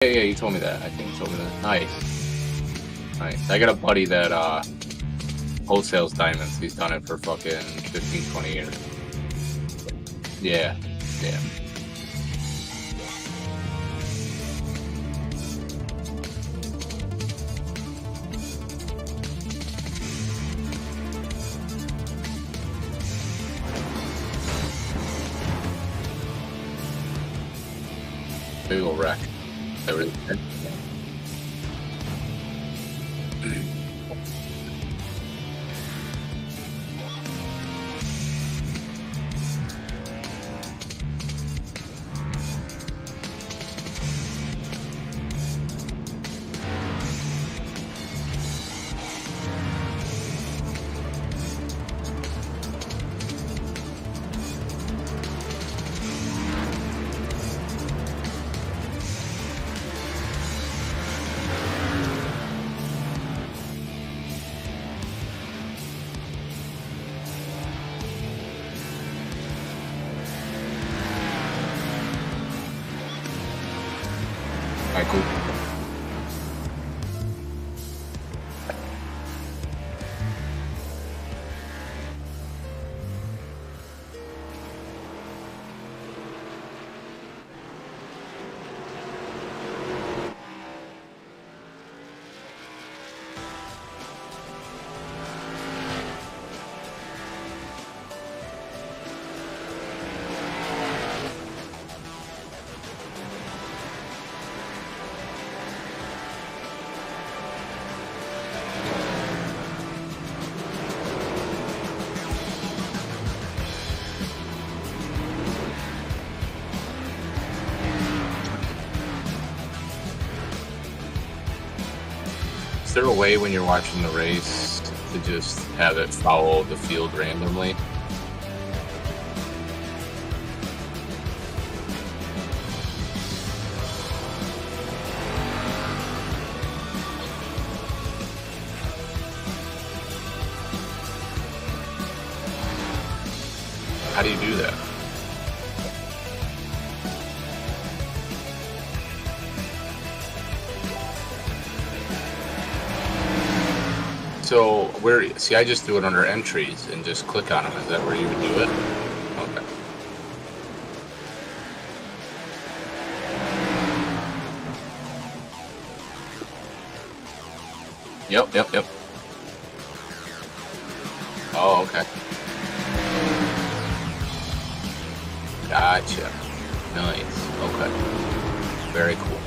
Yeah, you told me that. I think you told me that. Nice. I got a buddy that wholesales diamonds. He's done it for fucking 15, 20 years. Yeah. Big ol' wreck. That really Alright, cool. Is there a way when you're watching the race to just have it follow the field randomly? How do you do that? So see, I just do it under entries and just click on them. Is that where you would do it? Okay. Yep. Oh, okay. Gotcha. Nice. Okay. Very cool.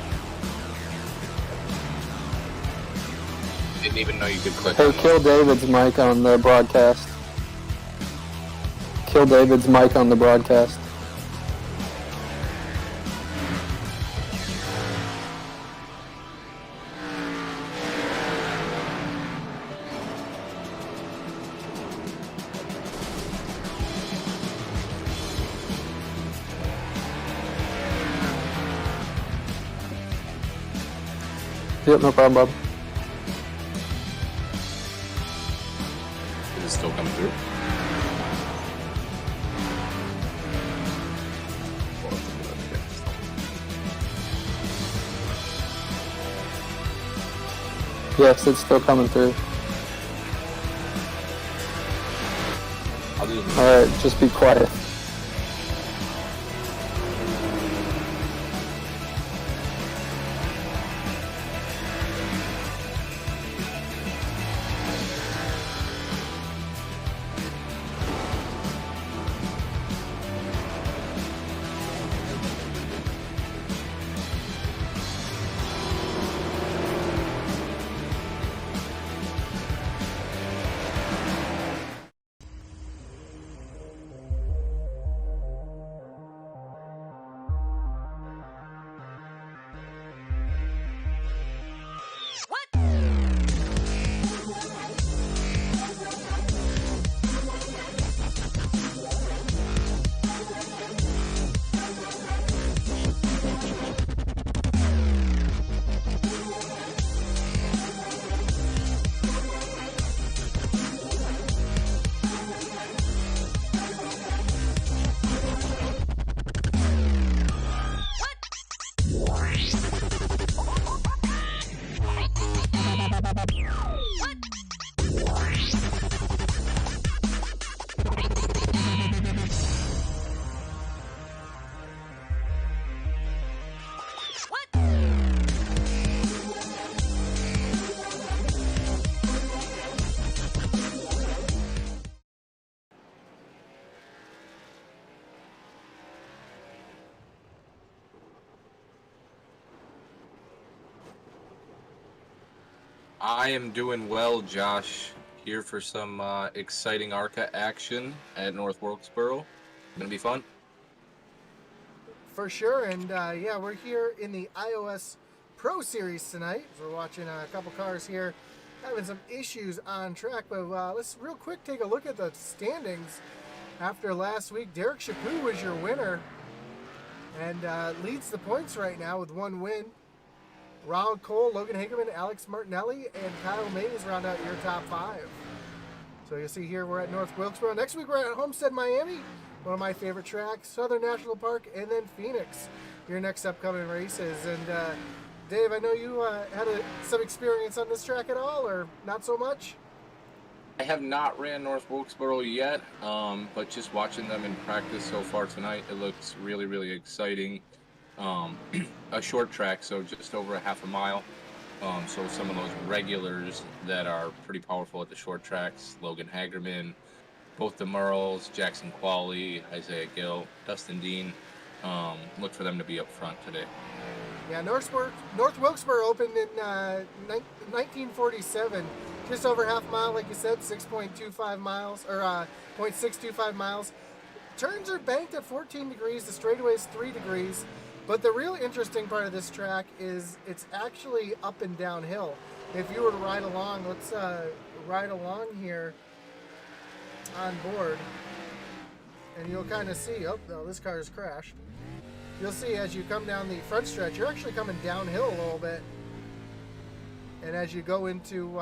Didn't even know you could click. Hey, kill David's mic on the broadcast. Kill David's mic on the broadcast. Yep, no problem, Bob. Is it still coming through? Yes, it's still coming through. Alright, just be quiet. I am doing well, Josh. Here for some exciting ARCA action at North Wilkesboro. Gonna be fun. For sure, and yeah, we're here in the iOS Pro Series tonight. We're watching a couple cars here having some issues on track, but let's real quick take a look at the standings. After last week, Derek Chaput was your winner and leads the points right now with one win. Ronald Cole, Logan Hagerman, Alex Martinelli, and Kyle Mays round out your top five. So you'll see here we're at North Wilkesboro. Next week we're at Homestead, Miami, one of my favorite tracks, Southern National Park, and then Phoenix, your next upcoming races. And Dave, I know you had some experience on this track at all, or not so much? I have not ran North Wilkesboro yet, but just watching them in practice so far tonight, it looks really, really exciting. A short track, so just over a half a mile. So some of those regulars that are pretty powerful at the short tracks, Logan Hagerman, both the Merles, Jackson Qualley, Isaiah Gill, Dustin Dean, look for them to be up front today. Yeah, North Wilkesboro opened in 1947, just over half a mile, like you said, 6.25 miles, or 0.625 miles. Turns are banked at 14 degrees, the straightaway is 3 degrees. But the real interesting part of this track is it's actually up and downhill. If you were to ride along, let's ride along here on board, and you'll kind of see, oh, no, this car has crashed. You'll see as you come down the front stretch, you're actually coming downhill a little bit. And as you go into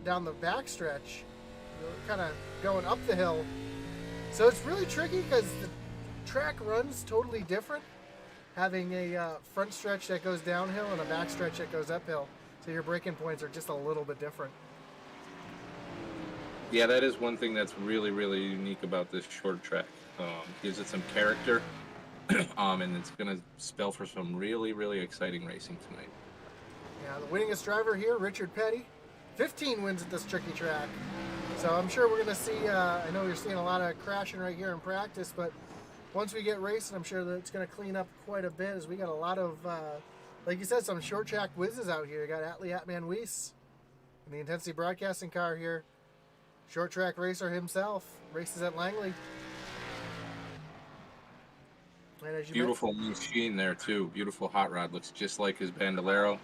down the back stretch, you're kind of going up the hill. So it's really tricky because the track runs totally different, having a front stretch that goes downhill and a back stretch that goes uphill. So your braking points are just a little bit different. Yeah, that is one thing that's really, really unique about this short track. Gives it some character, and it's going to spell for some really, really exciting racing tonight. Yeah, the winningest driver here, Richard Petty, 15 wins at this tricky track. So I'm sure we're going to see, I know you're seeing a lot of crashing right here in practice, but once we get racing, I'm sure that it's going to clean up quite a bit, as we got a lot of, like you said, some short track whizzes out here. You got Atlee Atman Weiss in the Intensity Broadcasting car here. Short track racer himself, races at Langley. And as you Beautiful machine there, too. Beautiful hot rod. Looks just like his Bandolero.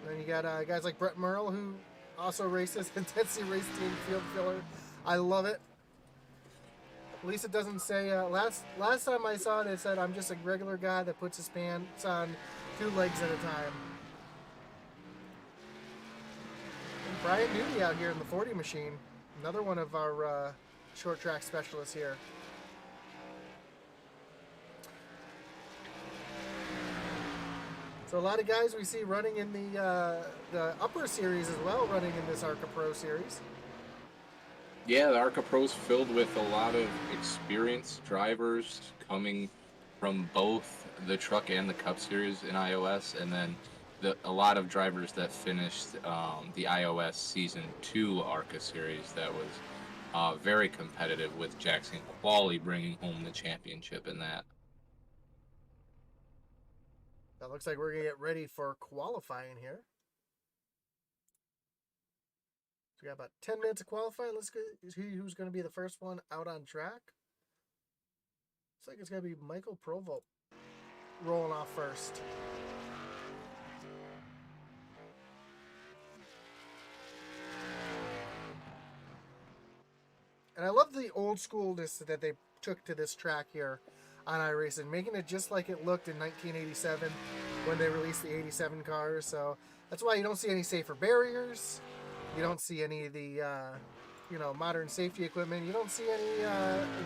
Then you got guys like Brett Merle, who also races Intensity Race Team Field Filler. I love it. At least it doesn't say, last time I saw it, it said, I'm just a regular guy that puts his pants on 2 legs at a time. And Brian Newby out here in the 40 machine. Another one of our short track specialists here. So a lot of guys we see running in the upper series as well, running in this ARCA Pro series. Yeah, the ARCA Pro's filled with a lot of experienced drivers coming from both the Truck and the Cup series in iOS, and then a lot of drivers that finished the iOS Season 2 ARCA series that was very competitive, with Jackson Qualley bringing home the championship in that. That looks like we're going to get ready for qualifying here. So we got about 10 minutes of qualifying. Let's see who's going to be the first one out on track. Looks like it's going to be Michael Provost rolling off first. And I love the old schoolness that they took to this track here on iRacing, making it just like it looked in 1987 when they released the 87 cars. So that's why you don't see any safer barriers. You don't see any of the, modern safety equipment. You don't see any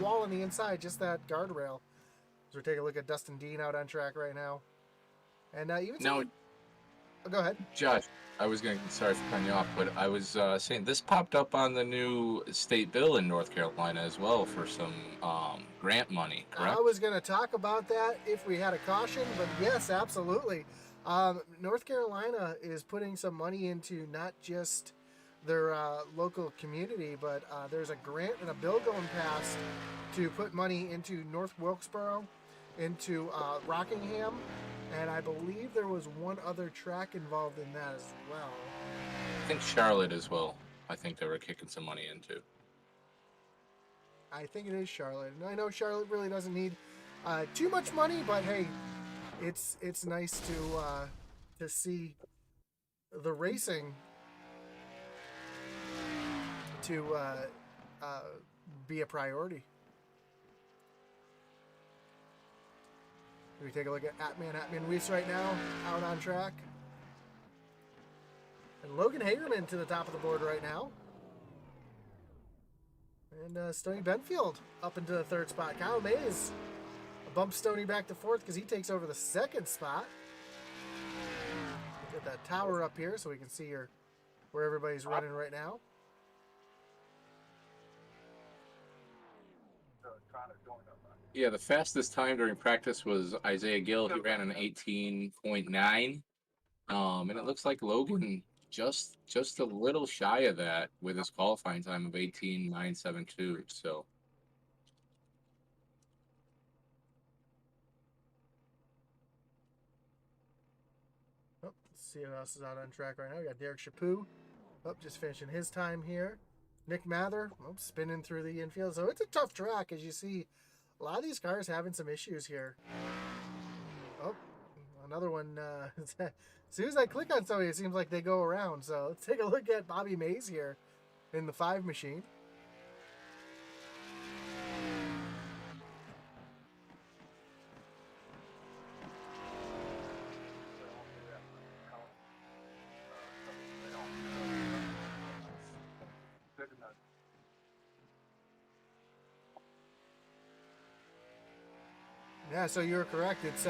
wall on the inside, just that guardrail. So we're taking a look at Dustin Dean out on track right now. And even now, oh, go ahead. Josh, sorry for cutting you off, but I was saying this popped up on the new state bill in North Carolina as well for some grant money, correct? I was going to talk about that if we had a caution, but yes, absolutely. North Carolina is putting some money into not just their local community, but there's a grant and a bill going past to put money into North Wilkesboro into Rockingham, and I believe there was one other track involved in that as well. I think Charlotte as well. I think they were kicking some money into. I think it is Charlotte, and I know Charlotte really doesn't need too much money, but hey, it's nice to see the racing to be a priority. We take a look at Atman Weiss right now, out on track. And Logan Hagerman to the top of the board right now. And Stoney Benfield up into the third spot. Kyle Mays bumps Stoney back to fourth because he takes over the second spot. Get that tower up here so we can see where everybody's running right now. Yeah, the fastest time during practice was Isaiah Gill. He ran an 18.9. And it looks like Logan just a little shy of that with his qualifying time of 18.972. So let's see who else is out on track right now. We got Derek Chaput just finishing his time here. Nick Mather spinning through the infield. So it's a tough track, as you see. A lot of these cars having some issues here. Oh, another one. As soon as I click on somebody, it seems like they go around. So let's take a look at Bobby Mays here in the 5 machine. Yeah, so you're correct. It's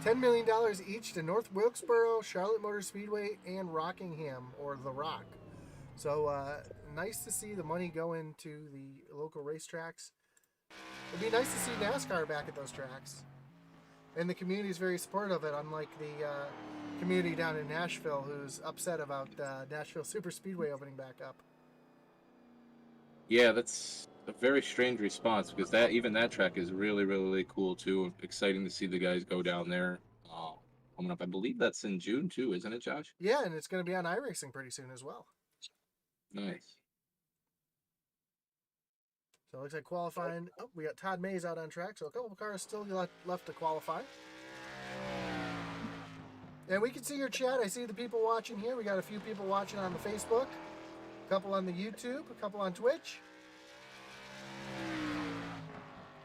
$10 million each to North Wilkesboro, Charlotte Motor Speedway, and Rockingham, or The Rock. So nice to see the money go into the local racetracks. It'd be nice to see NASCAR back at those tracks. And the community is very supportive of it, unlike the community down in Nashville who's upset about Nashville Super Speedway opening back up. yeah, that's a very strange response because that track is really cool too. Exciting to see the guys go down there. Coming up, I believe that's in June too, isn't it, Josh? Yeah, and it's going to be on iRacing pretty soon as well. Nice. So it looks like qualifying. Oh, we got Todd Mays out on track, so a couple of cars still left to qualify. And we can see your chat. I see the people watching here. We got a few people watching on the Facebook, a couple on the YouTube, a couple on Twitch.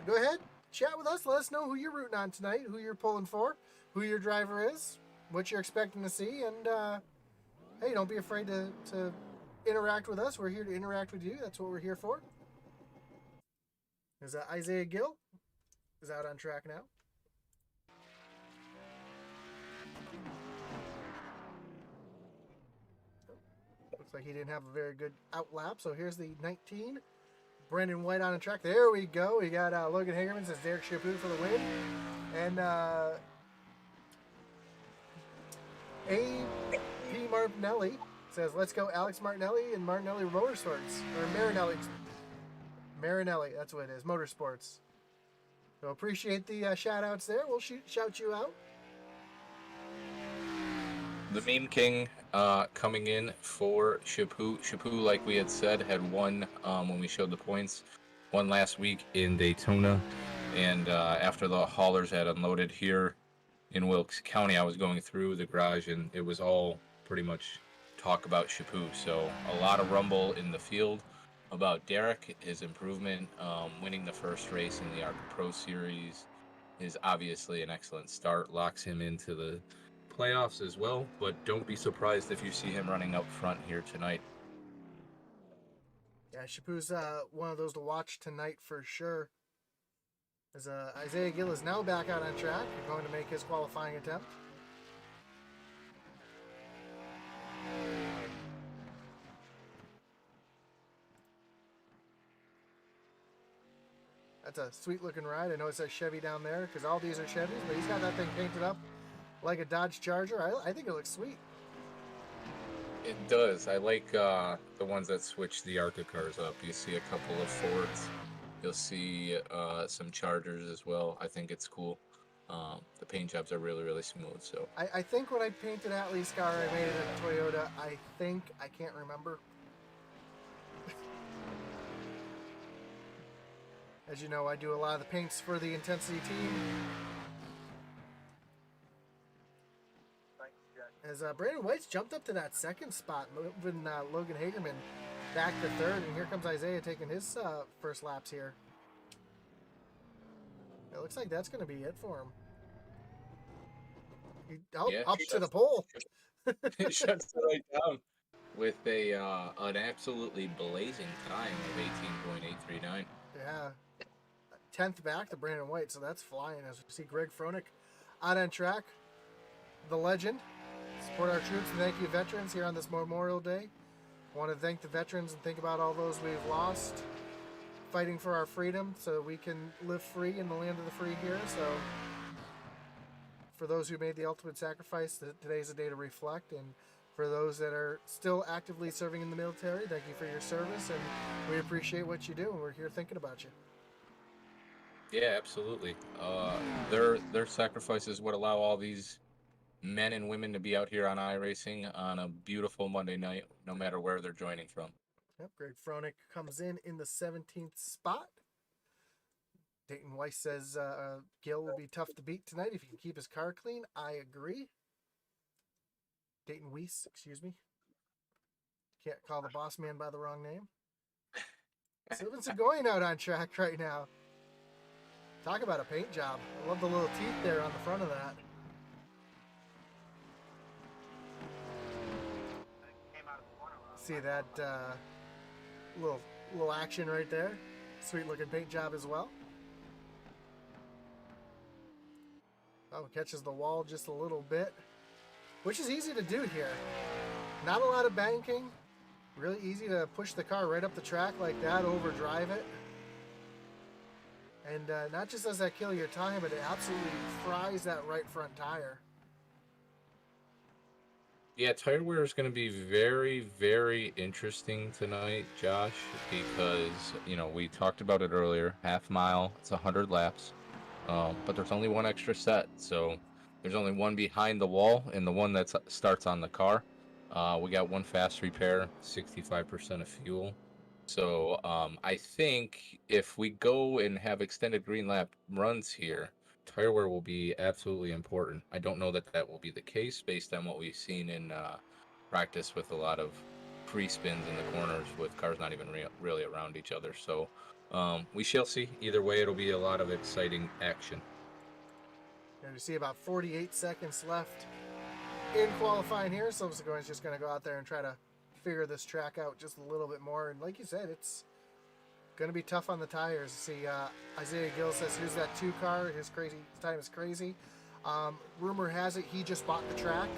Go ahead, chat with us. Let us know who you're rooting on tonight, who you're pulling for, who your driver is, what you're expecting to see, and hey, don't be afraid to interact with us. We're here to interact with you. That's what we're here for. Is Isaiah Gill is out on track now. Looks like he didn't have a very good out lap. So here's the 19. Brendan White on the track. There we go. We got Logan Hagerman says Derek Chaput for the win. And A.P. Martinelli says, let's go Alex Martinelli and Martinelli Motorsports. Or Marinelli. Marinelli, that's what it is. Motorsports. So appreciate the shout outs there. We'll shout you out. The Meme King coming in for Chaput. Chaput, like we had said, had won when we showed the points. Won last week in Daytona. And after the haulers had unloaded here in Wilkes County, I was going through the garage and it was all pretty much talk about Chaput. So a lot of rumble in the field about Derek, his improvement, winning the first race in the ARCA Pro Series is obviously an excellent start. Locks him into the playoffs as well, but don't be surprised if you see him running up front here tonight. Yeah, Chaput's one of those to watch tonight for sure. As Isaiah Gill is now back out on track, going to make his qualifying attempt. That's a sweet looking ride. I know it says Chevy down there because all these are Chevys, but he's got that thing painted up like a Dodge Charger. I think it looks sweet. It does. I like the ones that switch the ARCA cars up. You see a couple of Fords. You'll see some Chargers as well. I think it's cool. The paint jobs are really, really smooth. So I think when I painted Atlee's car, I made it a Toyota. I can't remember. As you know, I do a lot of the paints for the Intensity team. As Brandon White's jumped up to that second spot, moving Logan Hagerman back to third, and here comes Isaiah taking his first laps here. It looks like that's going to be it for him. Up to the pole. It shuts the light down with an absolutely blazing time of 18.839. Yeah. 10th back to Brandon White, so that's flying as we see Greg Froelich out on track. The legend. Support our troops and thank you, veterans, here on this Memorial Day. I want to thank the veterans and think about all those we've lost fighting for our freedom so we can live free in the land of the free here. So for those who made the ultimate sacrifice, today's a day to reflect. And for those that are still actively serving in the military, thank you for your service, and we appreciate what you do, and we're here thinking about you. Yeah, absolutely. Their sacrifices would allow all these men and women to be out here on iRacing on a beautiful Monday night, no matter where they're joining from. Yep, Greg Froelich comes in the 17th spot. Dayton Weiss says Gil will be tough to beat tonight if he can keep his car clean. I agree. Dayton Weiss, excuse me. Can't call the boss man by the wrong name. Sylvan Segoyan out on track right now. Talk about a paint job. I love the little teeth there on the front of that. See that little action right there. Sweet looking paint job as well. Oh, catches the wall just a little bit, which is easy to do here. Not a lot of banking. Really easy to push the car right up the track like that, overdrive it. And not just does that kill your time, but it absolutely fries that right front tire. Yeah, tire wear is going to be very, very interesting tonight, Josh, because, we talked about it earlier. Half mile, it's 100 laps, but there's only one extra set. So there's only one behind the wall and the one that starts on the car. We got one fast repair, 65% of fuel. So I think if we go and have extended green lap runs here, tire wear will be absolutely important. I don't know that will be the case based on what we've seen in practice with a lot of pre-spins in the corners with cars not even really around each other. So we shall see. Either way, it'll be a lot of exciting action. And you see about 48 seconds left in qualifying here. So Segoyan's just going to go out there and try to figure this track out just a little bit more. And like you said, it's going to be tough on the tires. See, Isaiah Gill says, here's that 2 car. His time is crazy. Rumor has it he just bought the track.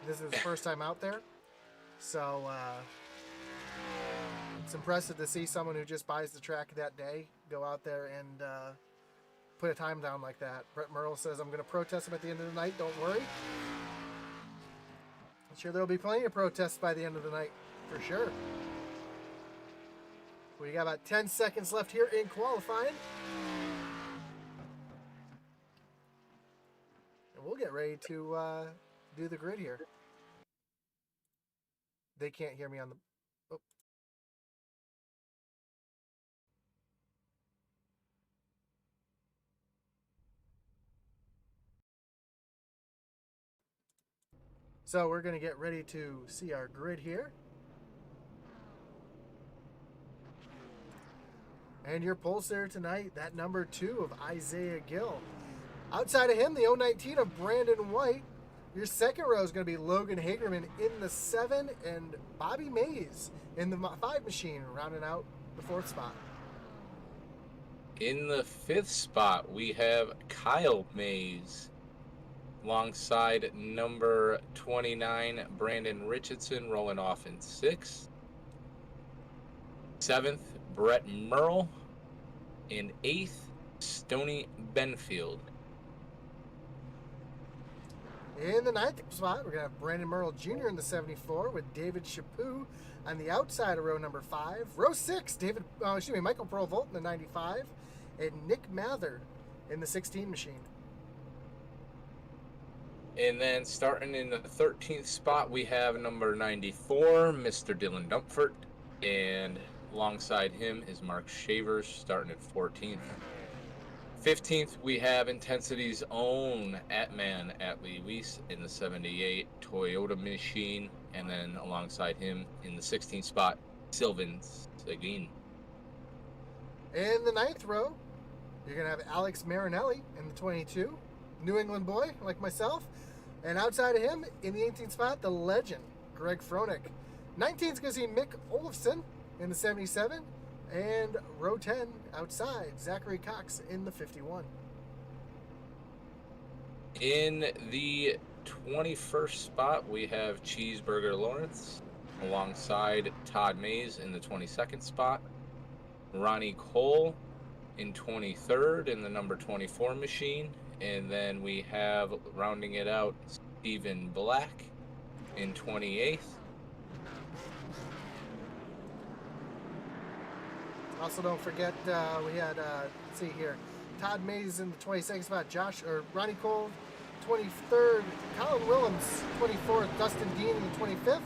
This is his first time out there. So it's impressive to see someone who just buys the track that day go out there and put a time down like that. Brett Merle says, I'm going to protest him at the end of the night. Don't worry. I'm sure there'll be plenty of protests by the end of the night, for sure. We got about 10 seconds left here in qualifying. And we'll get ready to do the grid here. They can't hear me on the... Oh. So we're going to get ready to see our grid here. And your pole sitter tonight, that number 2 of Isaiah Gill. Outside of him, the 019 of Brandon White. Your second row is going to be Logan Hagerman in the 7 and Bobby Mays in the 5 machine, rounding out the 4th spot. In the 5th spot, we have Kyle Mays alongside number 29, Brandon Richardson, rolling off in 6th. 7th, Brett Merle. In 8th, Stoney Benfield. In the 9th spot, we're going to have Brandon Merle Jr. in the 74 with David Chaput on the outside of row number 5. Row 6, Michael Provolt in the 95 and Nick Mather in the 16 machine. And then starting in the 13th spot, we have number 94, Mr. Dylan Dumpfort. And alongside him is Mark Shavers, starting at 14th. 15th, we have Intensity's own Atman Atlee Weiss in the 78 Toyota machine. And then alongside him in the 16th spot, Sylvan Seguin. In the 9th row, you're going to have Alex Marinelli in the 22, New England boy like myself. And outside of him, in the 18th spot, the legend, Greg Froelich. 19th is going to see Mick Olofsson in the 77. And row 10, outside, Zachary Cox in the 51. In the 21st spot, we have Cheeseburger Lawrence alongside Todd Mays in the 22nd spot. Ronnie Cole in 23rd in the number 24 machine. And then we have, rounding it out, Stephen Black in 28th. Also, don't forget, we had, let's see here, Todd Mays in the 22nd spot, Ronnie Cole, 23rd, Colin Willems, 24th, Dustin Dean in the 25th,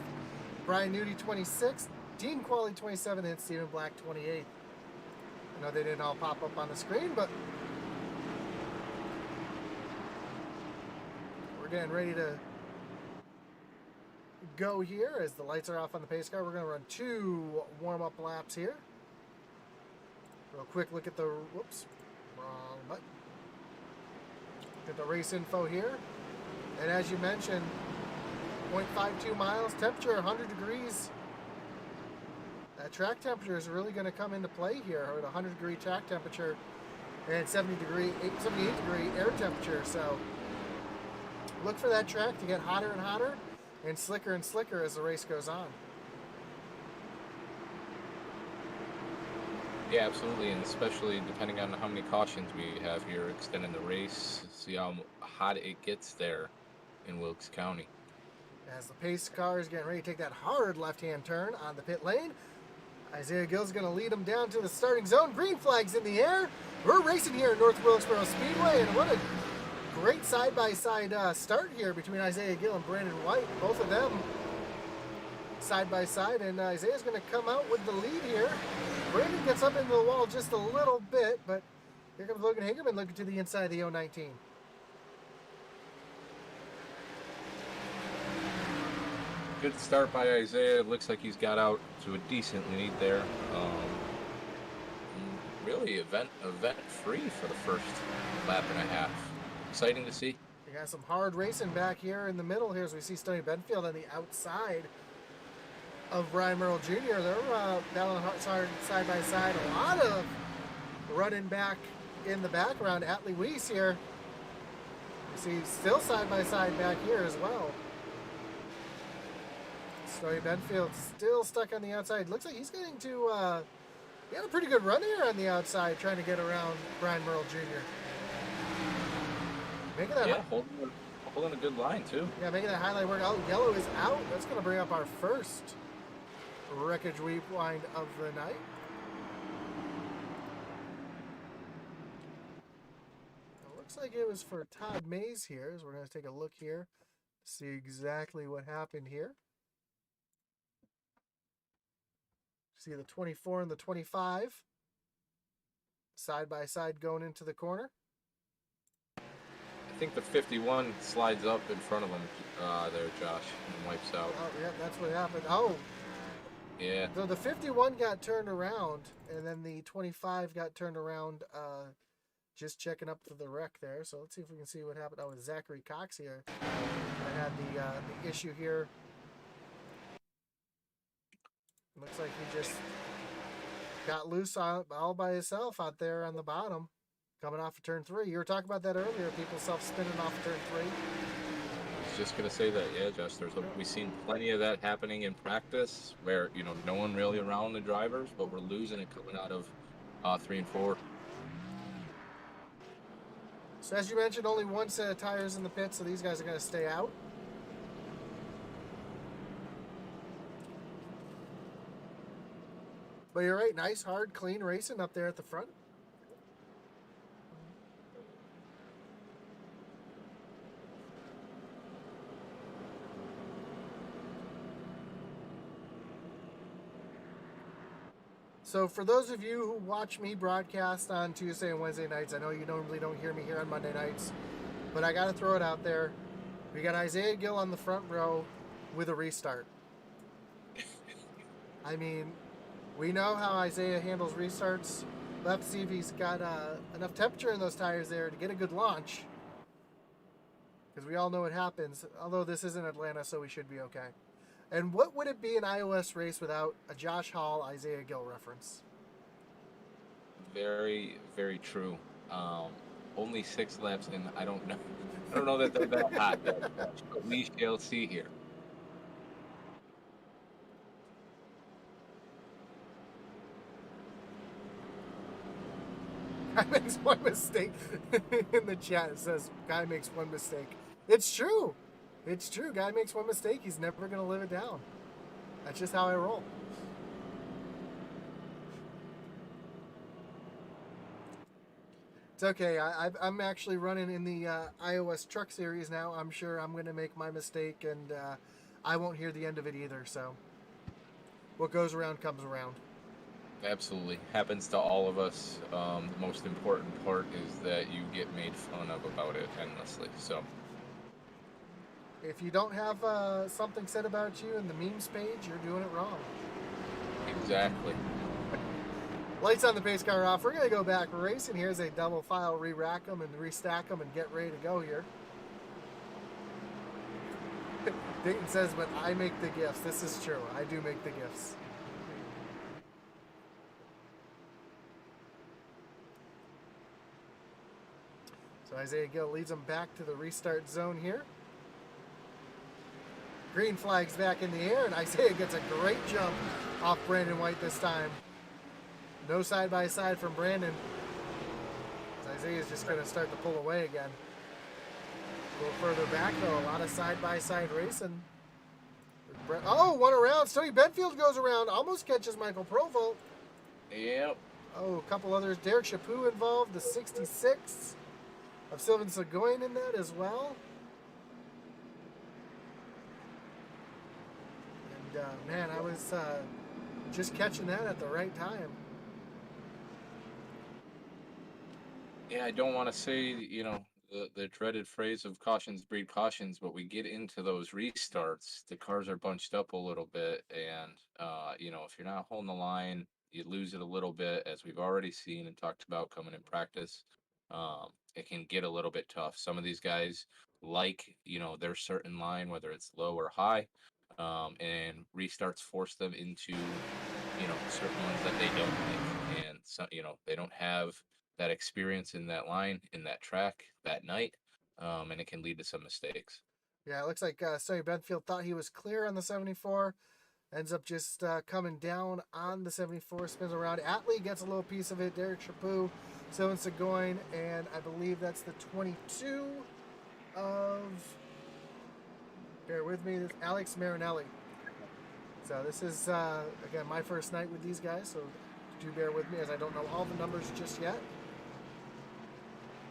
Brian Nudie, 26th, Dean Qualley, 27th, and Stephen Black, 28th. I know they didn't all pop up on the screen, but we're getting ready to go here as the lights are off on the pace car. We're going to run 2 warm-up laps here. Real quick look at the, whoops, wrong button. Get the race info here. And as you mentioned, 0.52 miles, temperature 100 degrees. That track temperature is really going to come into play here with a 100 degree track temperature and 78 degree air temperature. So look for that track to get hotter and hotter and slicker as the race goes on. Yeah, absolutely, and especially depending on how many cautions we have here extending the race, see how hot it gets there in Wilkes County. As the pace car is getting ready to take that hard left-hand turn on the pit lane, Isaiah Gill's going to lead them down to the starting zone. Green flags in the air. We're racing here at North Wilkesboro Speedway, and what a great side-by-side start here between Isaiah Gill and Brandon White. Both of them side-by-side, and Isaiah's going to come out with the lead here. Brandon gets up into the wall just a little bit, but here comes Logan Hagerman looking to the inside of the 019. Good start by Isaiah. It looks like he's got out to a decent lead there. Really event free for the first lap and a half. Exciting to see. We got some hard racing back here in the middle here as we see Stoney Benfield on the outside of Brian Merle Jr. They're battling hard side by side. A lot of running back in the background. Atlee Weiss here. You see still side by side back here as well. Stoney Benfield still stuck on the outside. Looks like he's getting to, he had a pretty good run here on the outside trying to get around Brian Merle Jr. Making that holding a good line too. Yeah, making that highlight work. Oh, yellow is out. That's going to bring up our first wreckage rewind of the night. It looks like it was for Todd Mays here, so we're going to take a look here, see exactly what happened here. See the 24 and the 25 side by side going into the corner. I think the 51 slides up in front of him there, Josh, and wipes out. Oh, yeah, that's what happened. Oh. Yeah. So the 51 got turned around, and then the 25 got turned around, just checking up for the wreck there. So let's see if we can see what happened. Oh, with Zachary Cox here. I had the issue here. Looks like he just got loose all by himself out there on the bottom, coming off of turn 3. You were talking about that earlier, people self-spinning off of turn 3. I was just going to say that, yeah, Josh, we've seen plenty of that happening in practice where, you know, no one really around the drivers, but we're losing it coming out of 3 and 4. So as you mentioned, only one set of tires in the pit, so these guys are going to stay out. But you're right, nice, hard, clean racing up there at the front. So for those of you who watch me broadcast on Tuesday and Wednesday nights, I know you normally don't hear me here on Monday nights, but I got to throw it out there. We got Isaiah Gill on the front row with a restart. I mean, we know how Isaiah handles restarts. We'll have to see if he's got enough temperature in those tires there to get a good launch. Because we all know what happens. Although this isn't Atlanta, so we should be okay. And what would it be an iOS race without a Josh Hall, Isaiah Gill reference? Very, very true. Only 6 laps in. I don't know. I don't know that they're that hot yet, but we shall see here. Guy makes one mistake in the chat. It says, guy makes one mistake. It's true. It's true. Guy makes one mistake. He's never going to live it down. That's just how I roll. It's okay. I'm actually running in the iOS Truck Series now. I'm sure I'm going to make my mistake, and I won't hear the end of it either. So what goes around comes around. Absolutely. Happens to all of us. The most important part is that you get made fun of about it endlessly. So if you don't have something said about you in the memes page, you're doing it wrong. exactly. Lights on the pace car off. We're going to go back racing here as they double file, re-rack them, and restack them and get ready to go here. Dayton says, but I make the gifts. This is true. I do make the gifts. So Isaiah Gill leads them back to the restart zone here. Green flag's back in the air, and Isaiah gets a great jump off Brandon White this time. No side-by-side from Brandon. Isaiah's just going to start to pull away again. A little further back, though. A lot of side-by-side racing. Oh, one around. Stony Benfield goes around. Almost catches Michael Provolt. Yep. Oh, a couple others. Derek Chaput involved. The 66 of Sylvain Seguin in that as well. And, man, I was just catching that at the right time. Yeah, I don't want to say, the dreaded phrase of cautions breed cautions, but we get into those restarts, the cars are bunched up a little bit, and, if you're not holding the line, you lose it a little bit, as we've already seen and talked about coming in practice. It can get a little bit tough. Some of these guys like, their certain line, whether it's low or high, and restarts force them into, certain ones that they don't like. And so, they don't have that experience in that line, in that track, that night, and it can lead to some mistakes. Yeah, it looks like Sonny Benfield thought he was clear on the 74. Ends up just coming down on the 74, spins around. Atlee gets a little piece of it. Derek Chaput, Sylvain Seguin, and I believe that's the 22 of, bear with me, Alex Marinelli. So this is, again, my first night with these guys, so do bear with me as I don't know all the numbers just yet.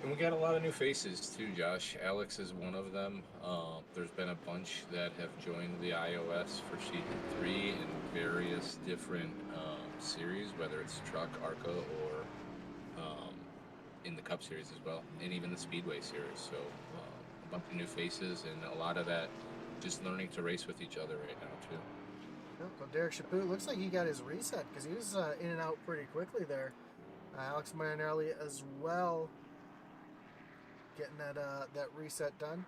And we got a lot of new faces too, Josh. Alex is one of them. There's been a bunch that have joined the iOS for Season 3 in various different series, whether it's Truck, ARCA, or in the Cup Series as well, and even the Speedway Series. So a bunch of new faces, and a lot of that just learning to race with each other right now too. Well, Derek Chaput looks like he got his reset because he was in and out pretty quickly there. Alex Marinelli as well, getting that reset done.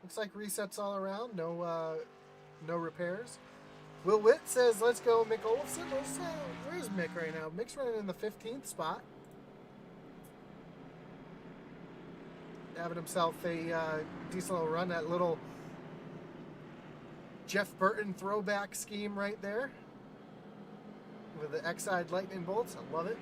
Looks like resets all around. No repairs. Will Witt says, "Let's go, Mick Olofsson." Where's Mick right now? Mick's running in the 15th spot, having himself a decent little run. That little Jeff Burton throwback scheme right there with the X-side lightning bolts. I love it.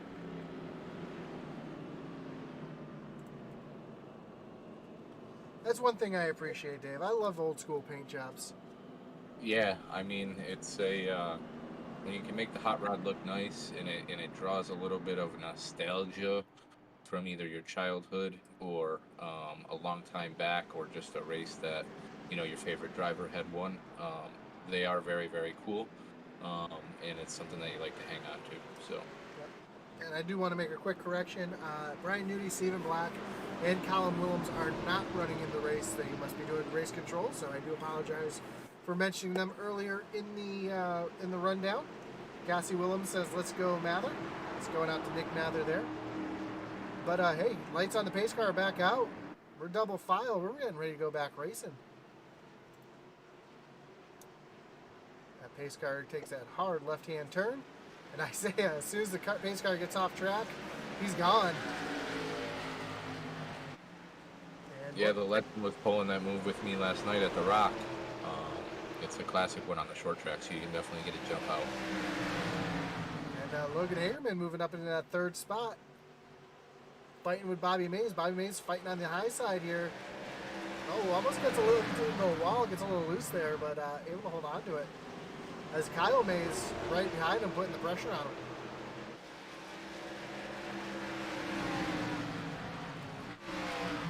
That's one thing I appreciate, Dave. I love old school paint jobs. Yeah, I mean, it's when you can make the hot rod look nice, and it draws a little bit of nostalgia from either your childhood or a long time back, or just a race that your favorite driver had won. They are very, very cool. and it's something that you like to hang on to. So. And I do want to make a quick correction. Brian Nudie, Stephen Black, and Colin Willems are not running in the race. They must be doing race control, so I do apologize for mentioning them earlier in the rundown. Cassie Willems says, "Let's go Mather." It's going out to Nick Mather there. But hey, lights on the pace car are back out. We're double file. We're getting ready to go back racing. That pace car takes that hard left-hand turn. And Isaiah, as soon as the pace car gets off track, he's gone. And yeah, the legend was pulling that move with me last night at the Rock. It's a classic one on the short track, so you can definitely get a jump out. And Logan Hagerman moving up into that third spot. Fighting with Bobby Mays. Bobby Mays fighting on the high side here. Oh, almost gets a little into the wall, gets a little loose there, but able to hold on to it. As Kyle Mays right behind him, putting the pressure on him.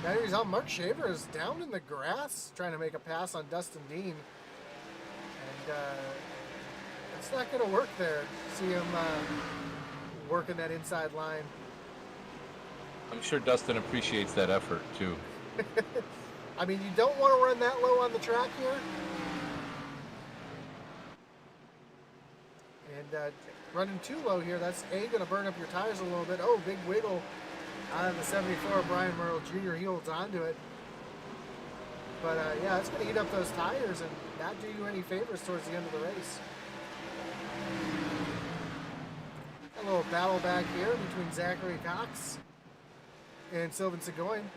That result, Mark Shaver is down in the grass trying to make a pass on Dustin Dean. And it's not going to work there. See him working that inside line. I'm sure Dustin appreciates that effort, too. I mean, you don't want to run that low on the track here. And running too low here, that's going to burn up your tires a little bit. Oh, big wiggle out of the 74. Brian Merle Jr. He holds on to it. But yeah, it's going to eat up those tires and not do you any favors towards the end of the race. A little battle back here between Zachary Cox and Sylvan Seguin.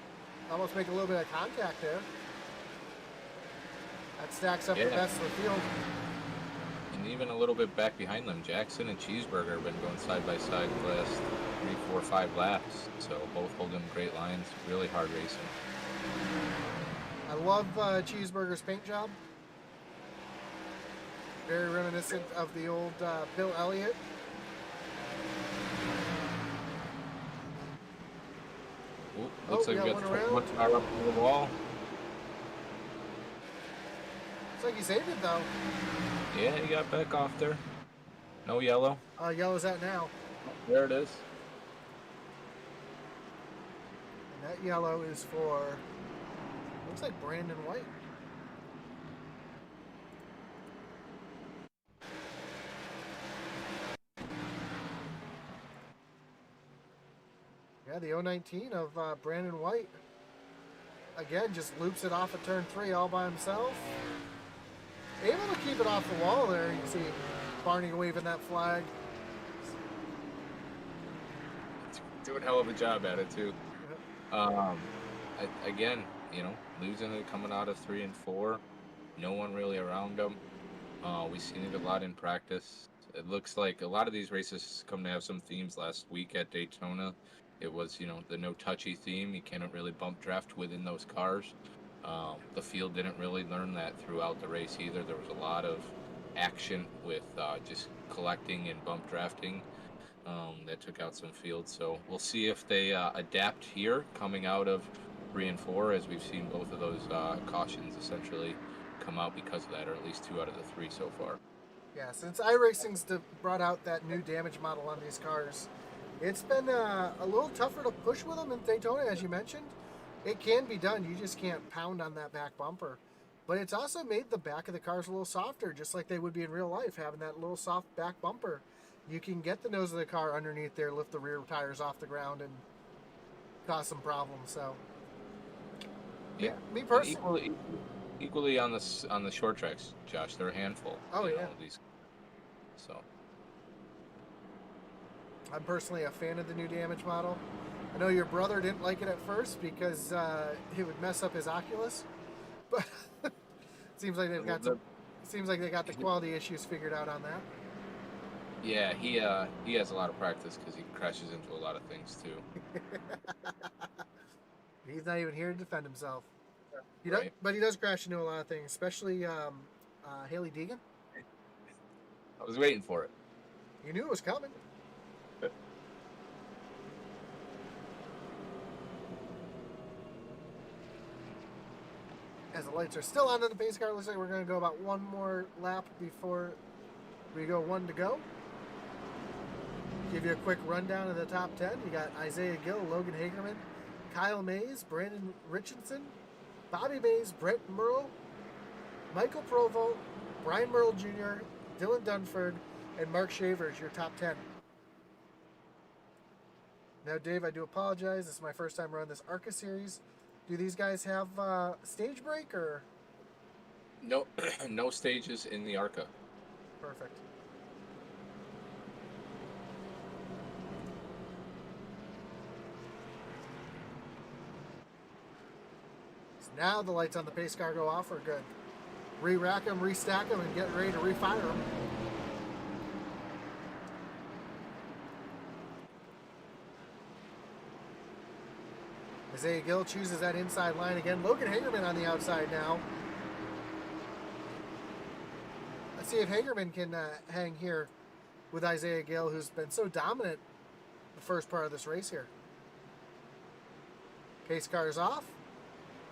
Almost make a little bit of contact there. That stacks up the best of the field. And even a little bit back behind them, Jackson and Cheeseburger have been going side by side the last 3, 4, 5 laps. So both holding great lines, really hard racing. I love Cheeseburger's paint job. Very reminiscent of the old Bill Elliott. Ooh, looks like we got one car up to the wall. Looks like he saved it though. Yeah, he got back off there. No yellow. Yellow's out now. There it is. And that yellow is for, looks like Brandon White. Yeah, the 019 of Brandon White. Again, just loops it off of turn 3 all by himself. Able to keep it off the wall there. You can see Barney waving that flag. Doing a hell of a job at it, too. Again, you know, losing it coming out of 3 and 4. No one really around them. We've seen it a lot in practice. It looks like a lot of these races come to have some themes. Last week at Daytona, it was, you know, the no touchy theme. You cannot really bump draft within those cars. The field didn't really learn that throughout the race either. There was a lot of action with just collecting and bump drafting that took out some fields. So we'll see if they adapt here coming out of 3 and 4, as we've seen both of those cautions essentially come out because of that, or at least 2 out of the 3 so far. Yeah, since iRacing's brought out that new damage model on these cars, it's been a little tougher to push with them in Daytona, as you mentioned. It can be done. You just can't pound on that back bumper. But it's also made the back of the cars a little softer, just like they would be in real life, having that little soft back bumper. You can get the nose of the car underneath there, lift the rear tires off the ground, and cause some problems. So, yeah, me personally, equally on the short tracks, Josh, they're a handful. Oh yeah. So, I'm personally a fan of the new damage model. I know your brother didn't like it at first because it would mess up his Oculus, but it seems like they've got they got the quality issues figured out on that. Yeah, he has a lot of practice because he crashes into a lot of things too. He's not even here to defend himself. Right. But he does crash into a lot of things, especially Haley Deegan. I was waiting for it. You knew it was coming. As the lights are still on in the pace car, looks like we're going to go about one more lap before We go 1 to go. Give you a quick rundown of the top 10. You got Isaiah Gill, Logan Hagerman, Kyle Mays, Brandon Richardson, Bobby Mays, Brent Merle, Michael Provo, Brian Merle Jr., Dylan Dunford, and Mark Shavers, your top 10. Now, Dave, I do apologize. This is my first time running this ARCA series. Do these guys have stage break or? No, no stages in the ARCA. Perfect. So now the lights on the pace car go off. We're good. Re-rack them, restack them, and get ready to refire them. Isaiah Gill chooses that inside line again. Logan Hagerman on the outside now. Let's see if Hagerman can hang here with Isaiah Gill, who's been so dominant the first part of this race here. Pace car is off.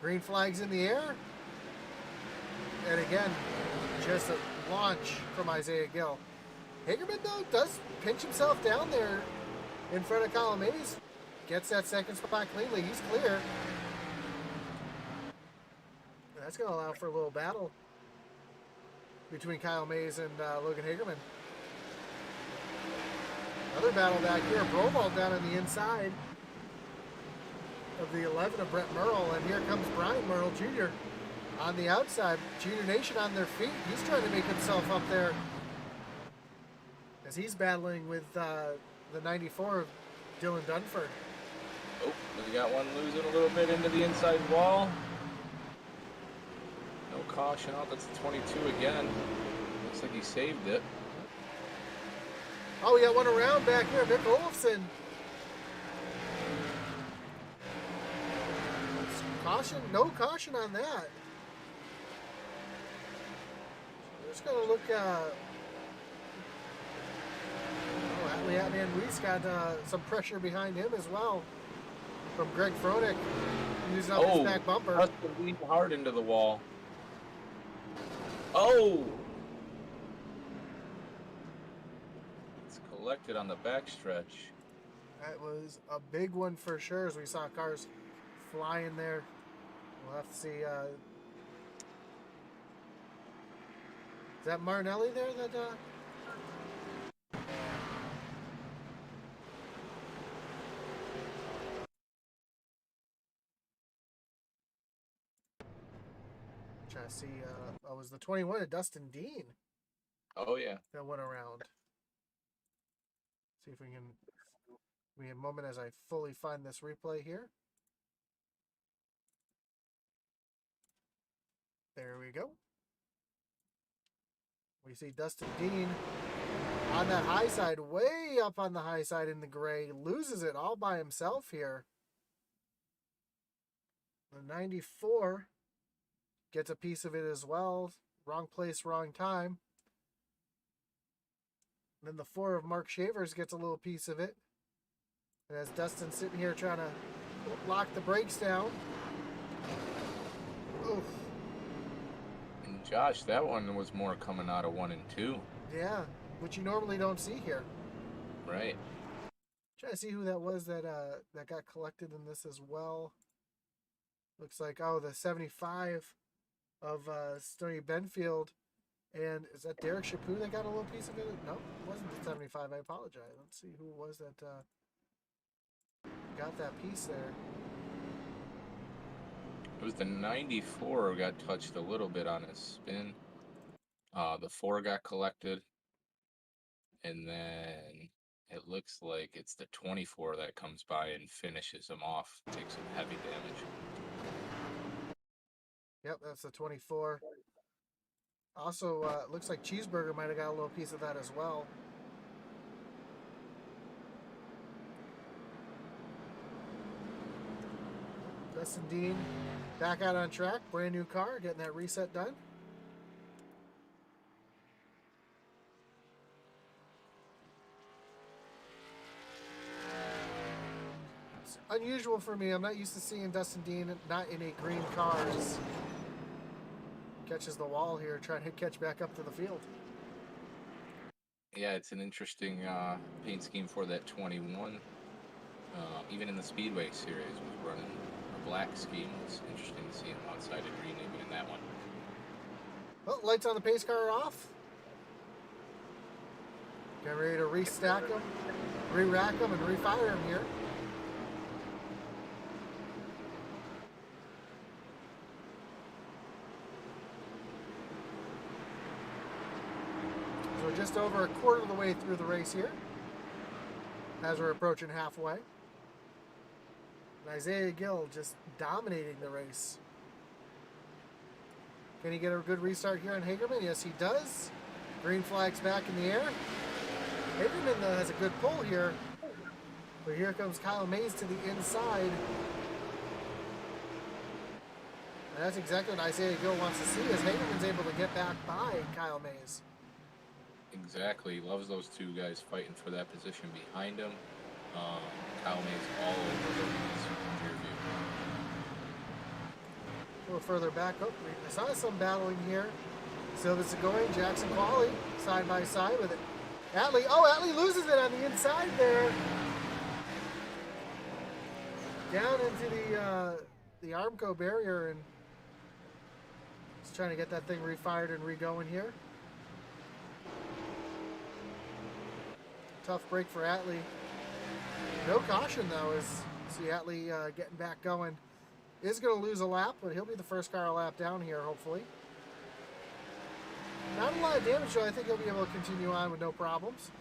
Green flag's in the air. And again, just a launch from Isaiah Gill. Hagerman, though, does pinch himself down there in front of Kyle Mays. Gets that second spot cleanly. He's clear. That's going to allow for a little battle between Kyle Mays and Logan Hagerman. Another battle back here. Bromall down on the inside of the 11 of Brent Merle. And here comes Brian Merle Jr. on the outside. Junior Nation on their feet. He's trying to make himself up there as he's battling with the 94 of Dylan Dunford. Oh, we got one losing a little bit into the inside wall. No caution out. That's the 22 again. Looks like he saved it. Oh, we got one around back here. Nick Olofsson. Caution. No caution on that. We're just going to look. Man, Weiss got some pressure behind him as well from Greg Froelich using up his back bumper. Must have leaned hard into the wall. Oh! It's collected on the backstretch. That was a big one for sure as we saw cars flying there. We'll have to see. Is that Marinelli there that... Trying to see, it was the 21 of Dustin Dean Oh, yeah. that went around. See if we can, give me a moment as I fully find this replay here. There we go. We see Dustin Dean on that high side, way up on the high side in the gray, loses it all by himself here. The 94 gets a piece of it as well. Wrong place, wrong time. And then the 4 of Mark Shavers gets a little piece of it. And as Dustin's sitting here trying to lock the brakes down. Oof. And Josh, that one was more coming out of 1 and 2. Yeah, which you normally don't see here. Right. Trying to see who that was that that got collected in this as well. Looks like, oh, the 75 of Stony Benfield. And is that Derek Chaput that got a little piece of it? No, it wasn't the 75. I apologize. Let's see who it was that got that piece there. It was the 94 who got touched a little bit on his spin. The 4 got collected. And then it looks like it's the 24 that comes by and finishes him off. Takes some heavy damage. Yep, that's the 24. Also, it looks like Cheeseburger might have got a little piece of that as well. Dustin Dean back out on track. Brand new car, getting that reset done. It's unusual for me. I'm not used to seeing Dustin Dean not in a green car. Catches the wall here, trying to catch back up to the field. Yeah, it's an interesting paint scheme for that 21. Even in the Speedway series, was running a black scheme. It's interesting to see him outside of green, even in that one. Well, lights on the pace car are off. Get ready to restack them, re-rack them, and refire them here. So we're just over a quarter of the way through the race here, as we're approaching halfway. And Isaiah Gill just dominating the race. Can he get a good restart here on Hagerman? Yes, he does. Green flag's back in the air. Hagerman, though, has a good pull here. But here comes Kyle Mays to the inside. And that's exactly what Isaiah Gill wants to see, as Hagerman's able to get back by Kyle Mays. Exactly. Loves those two guys fighting for that position behind him. Kyle Mays all over Logan's rear view. A little further back up, I saw some battling here. Silva Segoy, Jackson Qualley, side by side with it. Atlee, Atlee loses it on the inside there. Down into the Armco barrier, and he's trying to get that thing refired and re-going here. Tough break for Atlee. No caution though, as see Atlee getting back going. Is going to lose a lap, but he'll be the first car lap down here, hopefully. Not a lot of damage, though. I think he'll be able to continue on with no problems.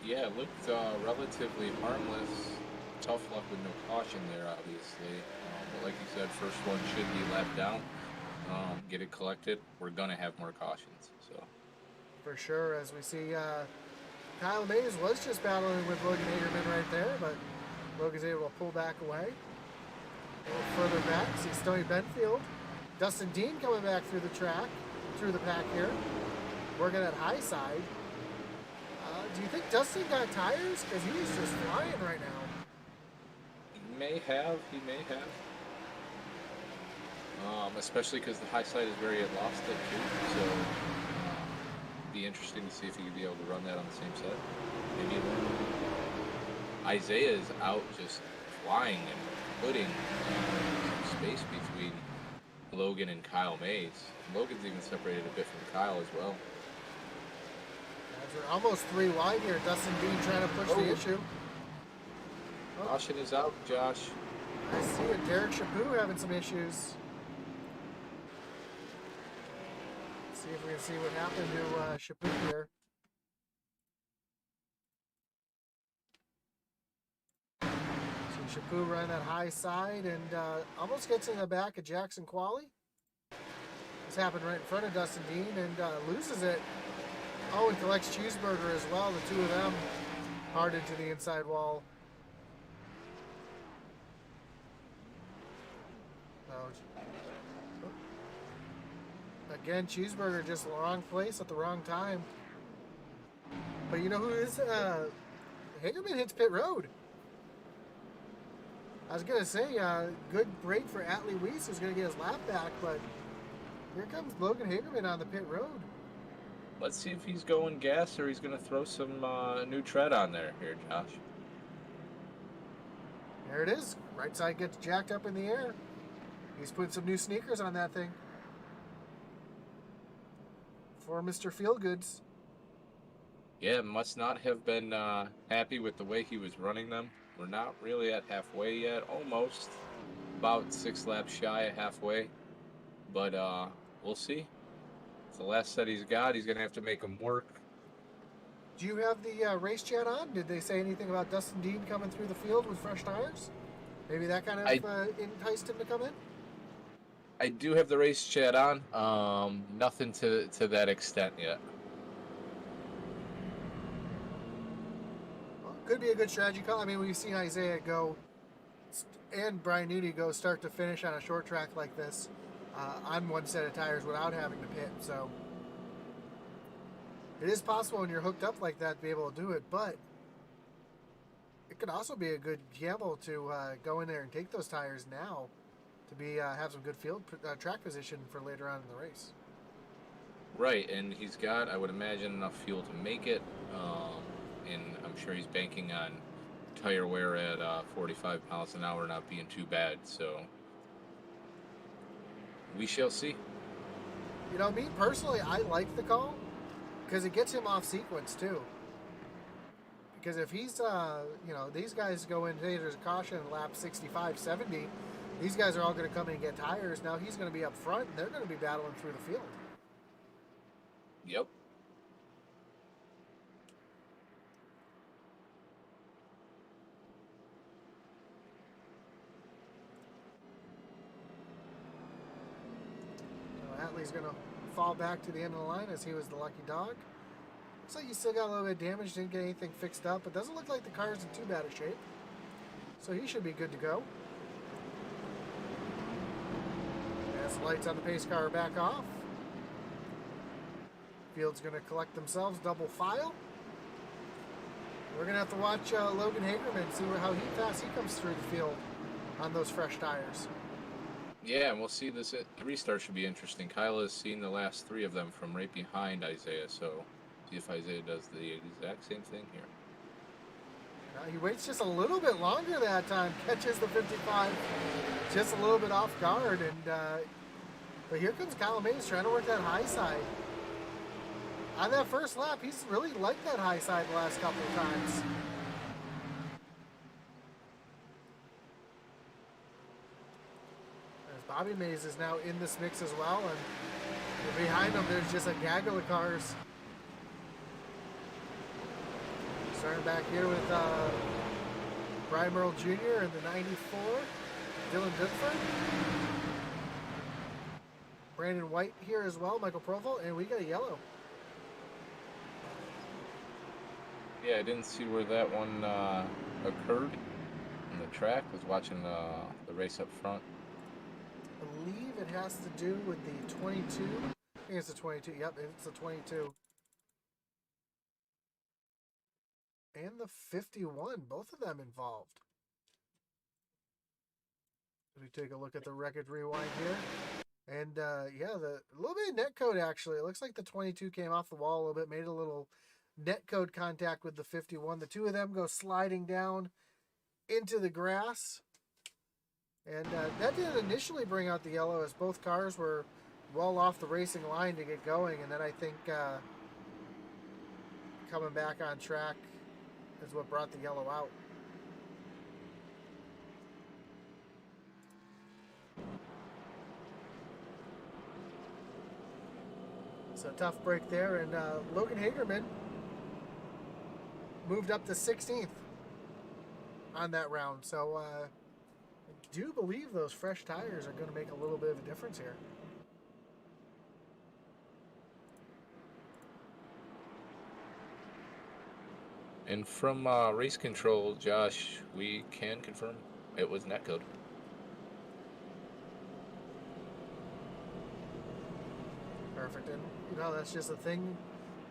Yeah, it looked relatively harmless. Tough luck with no caution there, obviously. But like you said, first one should be lapped down. Get it collected. We're going to have more cautions. So for sure, as we see Kyle Mays was just battling with Logan Hagerman right there, but Logan's able to pull back away. A little further back, see Stoney Benfield. Dustin Dean coming back through the track, through the pack here. Working at high side. Do you think Dustin got tires? Because he is just flying right now. he may have. Especially because the high side is where he had lost it too. So be interesting to see if he could be able to run that on the same set. Maybe Isaiah is out just flying and putting some space between Logan and Kyle Mays. Logan's even separated a bit from Kyle as well. As we're almost 3 wide here. Dustin Dean trying to push the issue. Caution is out, Josh. I see it. Derek Chaput having some issues. See if we can see what happened to Chaput here. See Chaput running that high side and almost gets in the back of Jackson Qualley. This happened right in front of Dustin Dean and loses it. Oh, and collects Cheeseburger as well. The two of them hard into the inside wall. Again, Cheeseburger just the wrong place at the wrong time. But you know who is? Hagerman hits pit road. I was going to say, good break for Atlee Weiss, who's going to get his lap back, but here comes Logan Hagerman on the pit road. Let's see if he's going gas or he's going to throw some new tread on there here, Josh. There it is. Right side gets jacked up in the air. He's putting some new sneakers on that thing. For Mr. Feelgoods. Yeah, must not have been happy with the way he was running them. We're not really at halfway yet. Almost. About 6 laps shy of halfway. But we'll see. It's the last set he's got. He's going to have to make them work. Do you have the race chat on? Did they say anything about Dustin Dean coming through the field with fresh tires? Maybe that kind of enticed him to come in? I do have the race chat on. Nothing to that extent yet. Well, could be a good strategy call. I mean, we've seen Isaiah go and Brian Nudie go start to finish on a short track like this on one set of tires without having to pit. So it is possible when you're hooked up like that to be able to do it, but it could also be a good gamble to go in there and take those tires now to be have some good field track position for later on in the race. Right, and he's got, I would imagine, enough fuel to make it. And I'm sure he's banking on tire wear at 45 miles an hour not being too bad. So we shall see. You know, me personally, I like the call because it gets him off sequence too. Because if he's, you know, these guys go in, hey, there's a caution in lap 65, 70. These guys are all going to come in and get tires. Now he's going to be up front, and they're going to be battling through the field. Yep. So Hatley's going to fall back to the end of the line as he was the lucky dog. Looks like he still got a little bit of damage, didn't get anything fixed up, but doesn't look like the car's in too bad a shape. So he should be good to go. As the lights on the pace car are back off. Field's going to collect themselves, double file. We're going to have to watch Logan Hagerman, see how fast he comes through the field on those fresh tires. Yeah, and we'll see this. The restart should be interesting. Kyle has seen the last three of them from right behind Isaiah, so see if Isaiah does the exact same thing here. He waits just a little bit longer that time, catches the 55 just a little bit off guard, and but here comes Kyle Mays trying to work that high side. On that first lap, he's really liked that high side the last couple of times. As Bobby Mays is now in this mix as well, and behind him there's just a gaggle of cars. Starting back here with Brian Merle Jr. in the 94, Dylan Dunford. Brandon White here as well, Michael Provo, and we got a yellow. Yeah, I didn't see where that one occurred on the track. I was watching the race up front. I believe it has to do with the 22. I think it's the 22. Yep, it's the 22. And the 51, both of them involved. We take a look at the record rewind here. And yeah, a little bit of net code actually. It looks like the 22 came off the wall a little bit, made a little net code contact with the 51. The two of them go sliding down into the grass. And that didn't initially bring out the yellow, as both cars were well off the racing line to get going. And then I think coming back on track is what brought the yellow out. So tough break there, and Logan Hagerman moved up to 16th on that round. So I do believe those fresh tires are going to make a little bit of a difference here. And from race control, Josh, we can confirm it was netcode. Perfect. And, you know, that's just a thing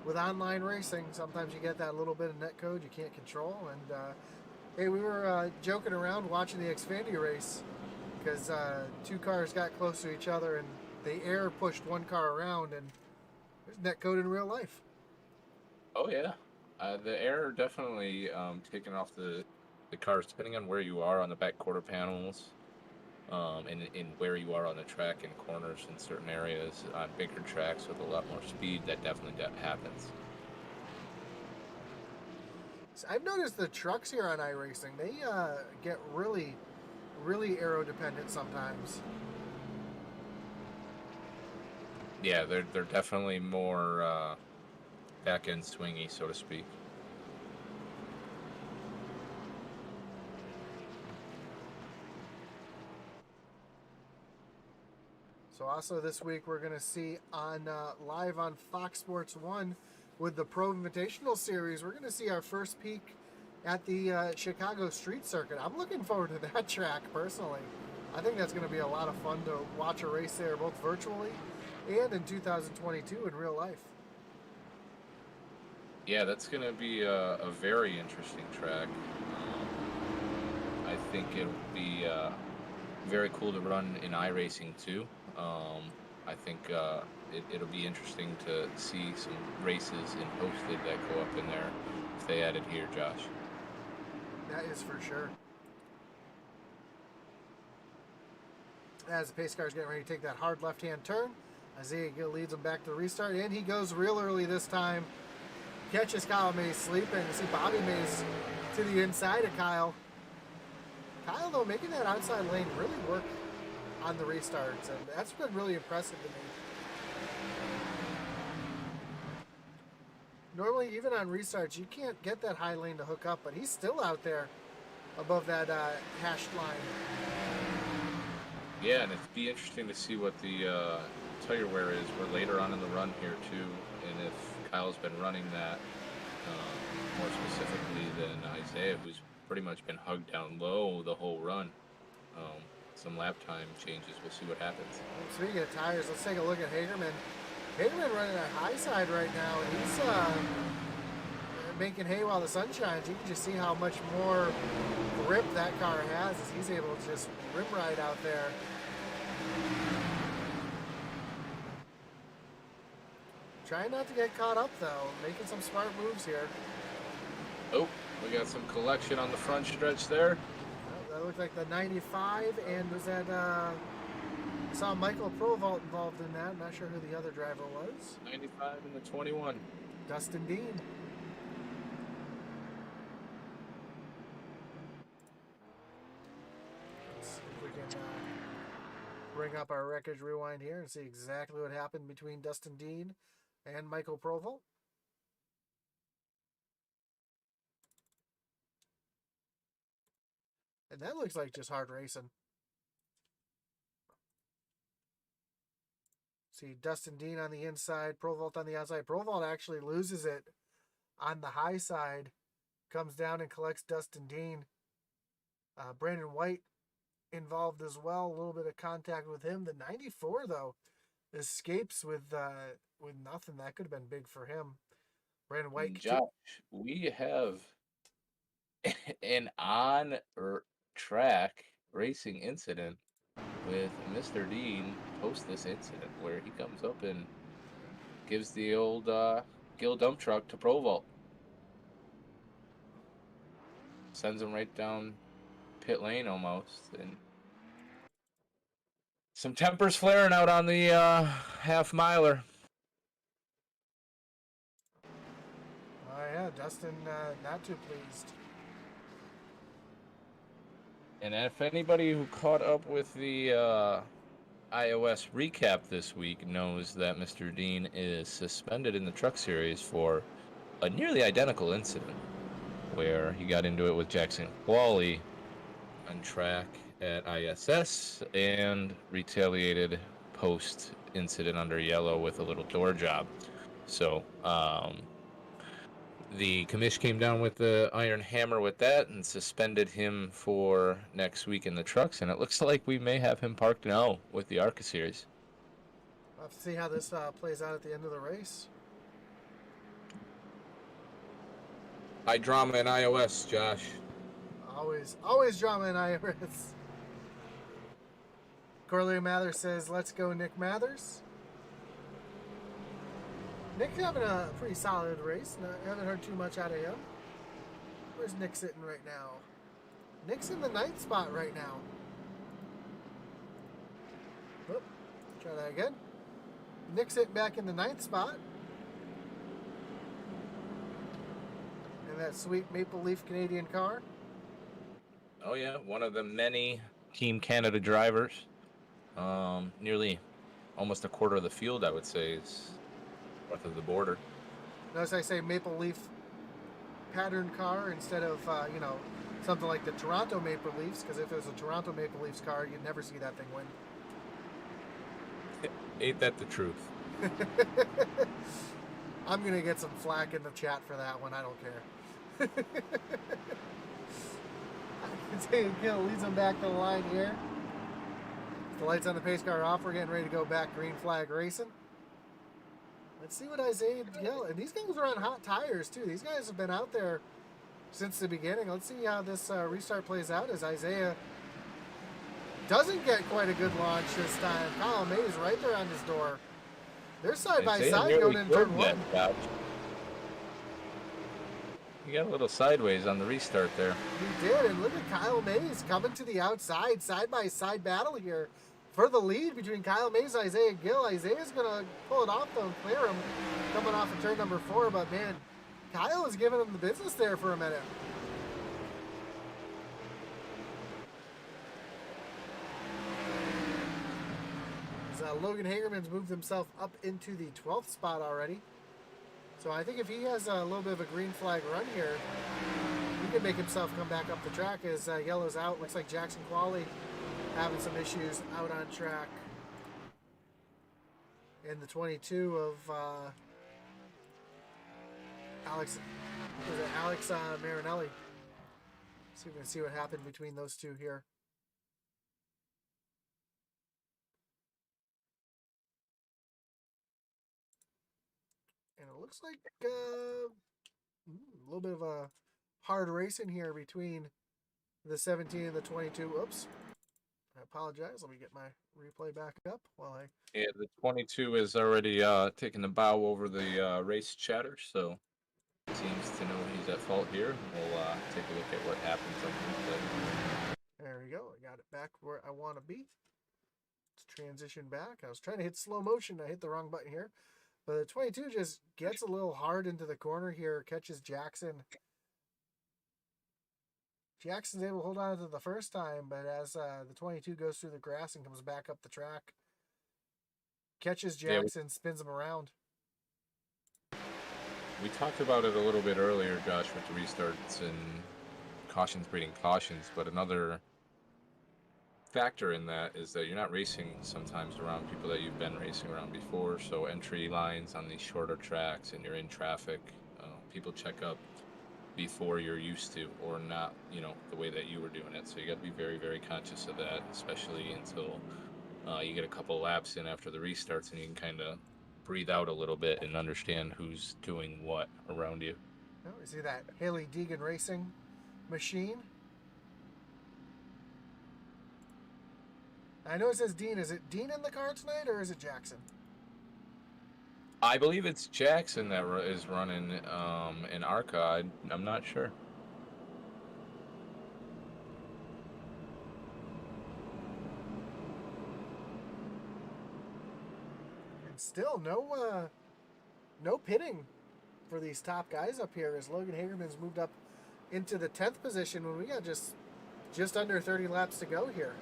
with online racing. Sometimes you get that little bit of netcode you can't control. And, hey, we were joking around watching the Xfinity race because two cars got close to each other and the air pushed one car around, and there's netcode in real life. Oh, yeah. The air definitely taking off the cars, depending on where you are on the back quarter panels, and in where you are on the track in corners in certain areas on bigger tracks with a lot more speed. That definitely happens. So I've noticed the trucks here on iRacing, they get really, really aero dependent sometimes. Yeah, they're definitely more back end swingy, so to speak. So also this week we're going to see on live on Fox Sports 1 with the Pro Invitational Series, we're going to see our first peek at the Chicago Street Circuit. I'm looking forward to that track personally. I think that's going to be a lot of fun to watch a race there, both virtually and in 2022 in real life. Yeah, that's going to be a very interesting track. I think it'll be very cool to run in iRacing too. I think it'll be interesting to see some races in Hosted that go up in there if they added here, Josh. That is for sure. As the pace car is getting ready to take that hard left-hand turn, Isaiah Gill leads him back to the restart, and he goes real early this time. Catches Kyle Mays sleeping. You see Bobby Mays to the inside of Kyle. Kyle, though, making that outside lane really work on the restarts, and that's been really impressive to me. Normally, even on restarts, you can't get that high lane to hook up, but he's still out there above that hashed line. Yeah, and it'd be interesting to see what the tire wear is. We're later on in the run here, too, and if Kyle's been running that more specifically than Isaiah, who's pretty much been hugged down low the whole run. Some lap time changes. We'll see what happens. Speaking of tires, let's take a look at Hagerman. Hagerman running that high side right now. He's making hay while the sun shines. You can just see how much more grip that car has as he's able to just rim ride out there. Trying not to get caught up, though. Making some smart moves here. Oh, we got some collection on the front stretch there. That looked like the 95, and was that, I saw Michael Provolt involved in that. I'm not sure who the other driver was. 95 and the 21. Dustin Dean. Let's see if we can bring up our wreckage rewind here and see exactly what happened between Dustin Dean and Michael Provolt. And that looks like just hard racing. See Dustin Dean on the inside, Provolt on the outside. Provolt actually loses it on the high side, comes down and collects Dustin Dean. Brandon White involved as well. A little bit of contact with him. The 94 though escapes with nothing. That could have been big for him. Brandon White. Josh, we have an on-track racing incident with Mr. Dean post this incident where he comes up and gives the old Gill dump truck to Provolt. Sends him right down pit lane almost, and some tempers flaring out on the half miler. Oh yeah, Dustin not too pleased. And if anybody who caught up with the iOS recap this week knows that Mr. Dean is suspended in the Truck Series for a nearly identical incident where he got into it with Jackson Qualley on track at ISS and retaliated post-incident under yellow with a little door job. So the commish came down with the iron hammer with that and suspended him for next week in the trucks, and it looks like we may have him parked now with the ARCA Series. We'll have to see how this plays out at the end of the race. High drama in iOS, Josh. Always drama in iOS. Corlear Mathers says, "Let's go, Nick Mathers." Nick's having a pretty solid race. I haven't heard too much out of him. Where's Nick sitting right now? Nick's in the 9th spot right now. Oop, try that again. Nick's sitting back in the 9th spot. And that sweet Maple Leaf Canadian car. Oh yeah, one of the many Team Canada drivers. Nearly almost a quarter of the field, I would say, is north of the border. Notice I say Maple Leaf pattern car instead of, something like the Toronto Maple Leafs, because if it was a Toronto Maple Leafs car, you'd never see that thing win. Ain't that the truth? I'm going to get some flack in the chat for that one. I don't care. Gill leads them back to the line here. The lights on the pace car off. We're getting ready to go back green flag racing. Let's see what Isaiah Gill, and these guys are on hot tires too. These guys have been out there since the beginning. Let's see how this restart plays out as Isaiah doesn't get quite a good launch this time. Kyle Mays right there on his door. They're side by Isaiah side nearly going into killed turn that one. Josh. He got a little sideways on the restart there. He did, and look at Kyle Mays coming to the outside, side by side battle here for the lead between Kyle Mays and Isaiah Gill. Isaiah's gonna pull it off though and clear him coming off of turn number 4, but man, Kyle is giving him the business there for a minute. Logan Hagerman's moved himself up into the 12th spot already. So I think if he has a little bit of a green flag run here, he can make himself come back up the track as yellow's out. Looks like Jackson Qualley having some issues out on track. In the 22 of Alex Marinelli. So we can see what happened between those two here. And it looks like a little bit of a hard race in here between the 17 and the 22. Oops. I apologize. Let me get my replay back up while I... Yeah, the 22 is already taking the bow over the race chatter, so seems to know he's at fault here. We'll take a look at what happens on the replay. There we go. I got it back where I want to be. Let's transition back. I was trying to hit slow motion. I hit the wrong button here. But the 22 just gets a little hard into the corner here, catches Jackson. Jackson's able to hold on to the first time, but as the 22 goes through the grass and comes back up the track, catches Jackson, spins him around. We talked about it a little bit earlier, Josh, with the restarts and cautions breeding cautions, but another factor in that is that you're not racing sometimes around people that you've been racing around before, so entry lines on these shorter tracks and you're in traffic, people check up before you're used to, or not, the way that you were doing it. So you got to be very, very conscious of that, especially until you get a couple laps in after the restarts and you can kind of breathe out a little bit and understand who's doing what around you. Oh, you see that Haley Deegan Racing machine? I know it says Dean. Is it Dean in the car tonight, or is it Jackson? I believe it's Jackson that is running in ARCA. I'm not sure. And still no pitting for these top guys up here as Logan Hagerman's moved up into the 10th position when we got just under 30 laps to go here.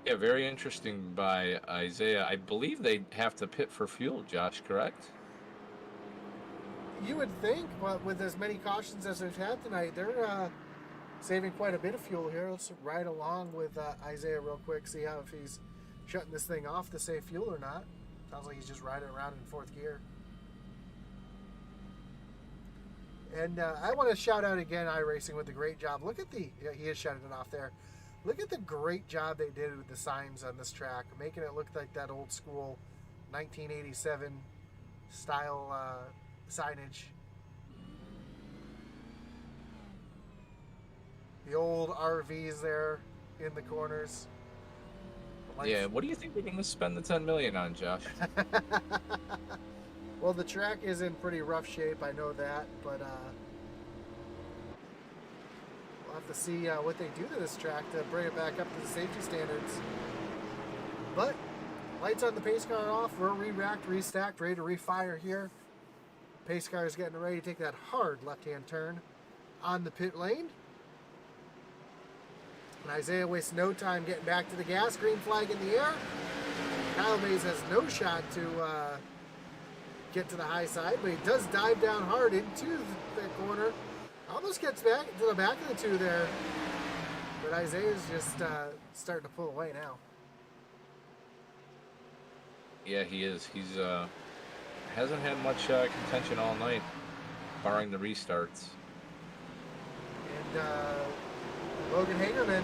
Yeah, very interesting by Isaiah. I believe they have to pit for fuel, Josh, correct? You would think, but with as many cautions as they've had tonight, they're saving quite a bit of fuel here. Let's ride along with Isaiah real quick, see how if he's shutting this thing off to save fuel or not. Sounds like he's just riding around in 4th gear. And I want to shout out again iRacing with the great job. Look at he is shutting it off there. Look at the great job they did with the signs on this track, making it look like that old school 1987 style signage. The old RVs there in the corners. Yeah, what do you think they're going to spend the $10 million on, Josh? Well, the track is in pretty rough shape, I know that, but we'll have to see what they do to this track to bring it back up to the safety standards. But lights on the pace car off. We're re-racked, restacked, ready to refire here. Pace car is getting ready to take that hard left-hand turn on the pit lane. And Isaiah wastes no time getting back to the gas. Green flag in the air. Kyle Mays has no shot to get to the high side, but he does dive down hard into the corner. Almost gets back to the back of the two there. But Isaiah's just starting to pull away now. Yeah, he is. He's hasn't had much contention all night, barring the restarts. And Logan Hagerman,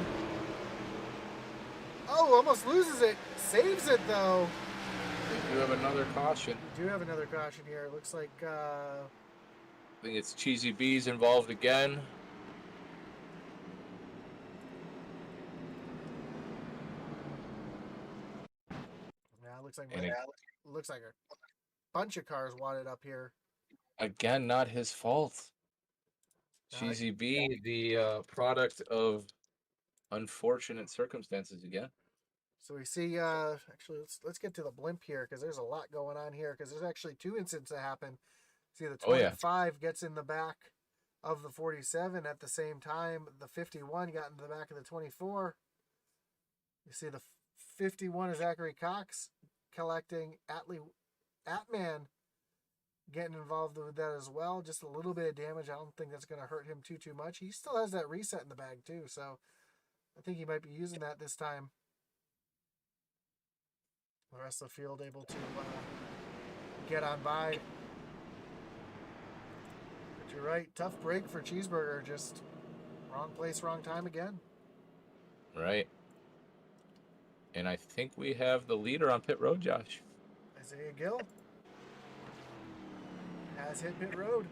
almost loses it. Saves it, though. We do have another caution. We do have another caution here. It looks like... I think it's Cheesy B's involved again. looks like And looks like a bunch of cars wadded up here. again, not his fault. Uh, Cheesy B, the product of unfortunate circumstances again. So we see, actually, let's get to the blimp here because there's a lot going on here because there's actually two incidents that happen. See, the Oh, yeah. 25 gets in the back of the 47 at the same time. The 51 got into the back of the 24. You see the 51 is Zachary Cox collecting Atman getting involved with that as well. Just a little bit of damage. I don't think that's going to hurt him too much. He still has that reset in the bag too, so I think he might be using that this time. The rest of the field able to get on by. But you're right, tough break for Cheeseburger. Just wrong place, wrong time again. Right. And I think we have the leader on pit road, Josh. Isaiah Gill has hit pit road.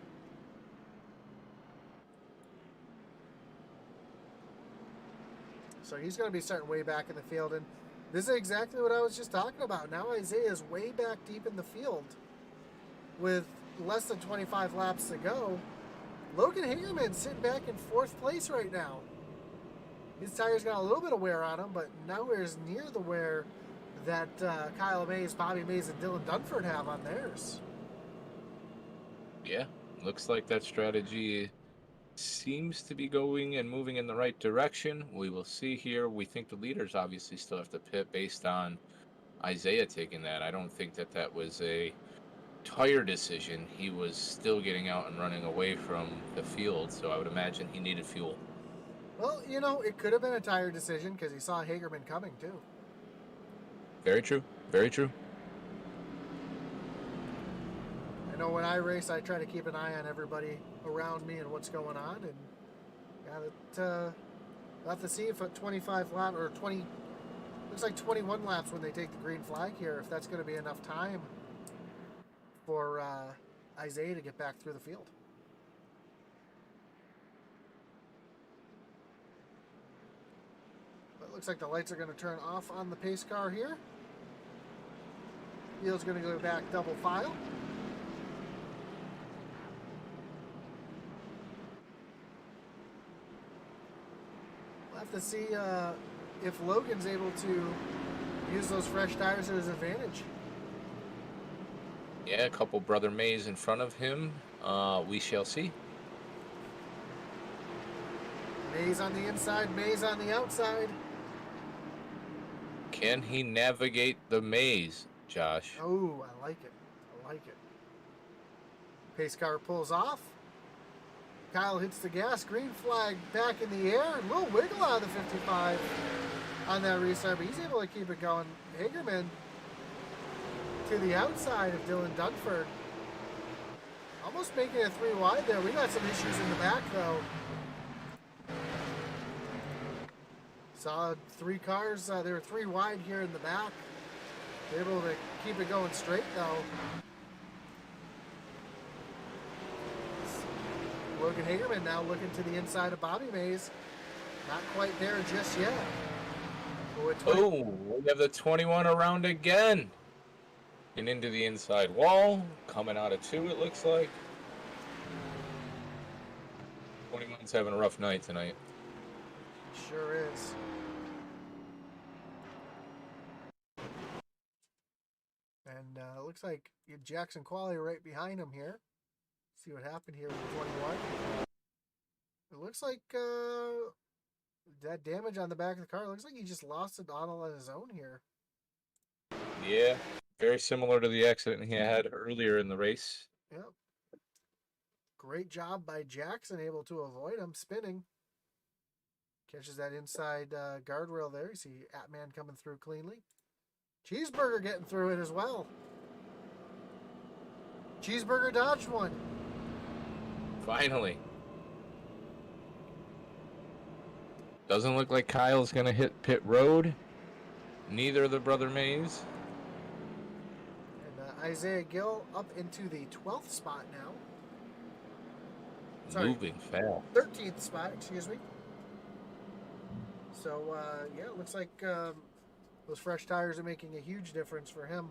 So he's going to be starting way back in the field. And this is exactly what I was just talking about. Now Isaiah is way back deep in the field with less than 25 laps to go. Logan Hagerman sitting back in fourth place right now. His tires got a little bit of wear on them, but nowhere near the wear that Kyle Mays, Bobby Mays, and Dylan Dunford have on theirs. Yeah, looks like that strategy seems to be going and moving in the right direction. We will see here. We think the leaders obviously still have to pit based on Isaiah taking that. I don't think that that was a tire decision. He was still getting out and running away from the field, so I would imagine he needed fuel. Well, you know, it could have been a tire decision because he saw Hagerman coming too. Very true. Very true. I know when I race, I try to keep an eye on everybody around me and what's going on, and we'll have to see if at 25 lap or 20, looks like 21 laps when they take the green flag here, if that's going to be enough time for Isaiah to get back through the field. But it looks like the lights are going to turn off on the pace car here. Field's going to go back double file. We'll have to see if Logan's able to use those fresh tires to his advantage. Yeah, a couple Brother Mays in front of him. We shall see. Mays on the inside, Mays on the outside. Can he navigate the maze, Josh? Oh, I like it. I like it. Pace car pulls off. Kyle hits the gas. Green flag back in the air. A little wiggle out of the 55 on that restart, but he's able to keep it going. Hagerman to the outside of Dylan Dunford. Almost making it 3 wide there. We got some issues in the back, though. Saw 3 cars. They were 3 wide here in the back. They're able to keep it going straight, though. Logan Hagerman now looking to the inside of Bobby Mays. Not quite there just yet. Oh, we have the 21 around again. And into the inside wall. Coming out of 2, it looks like. 21's having a rough night tonight. Sure is. And it looks like Jackson Qualley right behind him here. See what happened here with the 21. It looks like that damage on the back of the car. It looks like he just lost it all on his own here. Yeah, very similar to the accident he had earlier in the race. Yep. Great job by Jackson, able to avoid him spinning. Catches that inside guardrail there. You see Atman coming through cleanly. Cheeseburger getting through it as well. Cheeseburger dodged one. Finally. Doesn't look like Kyle's going to hit pit road. Neither of the Brother Mays. And Isaiah Gill up into the 12th spot now. Sorry, Moving fast. 13th spot, excuse me. So, yeah, it looks like Those fresh tires are making a huge difference for him.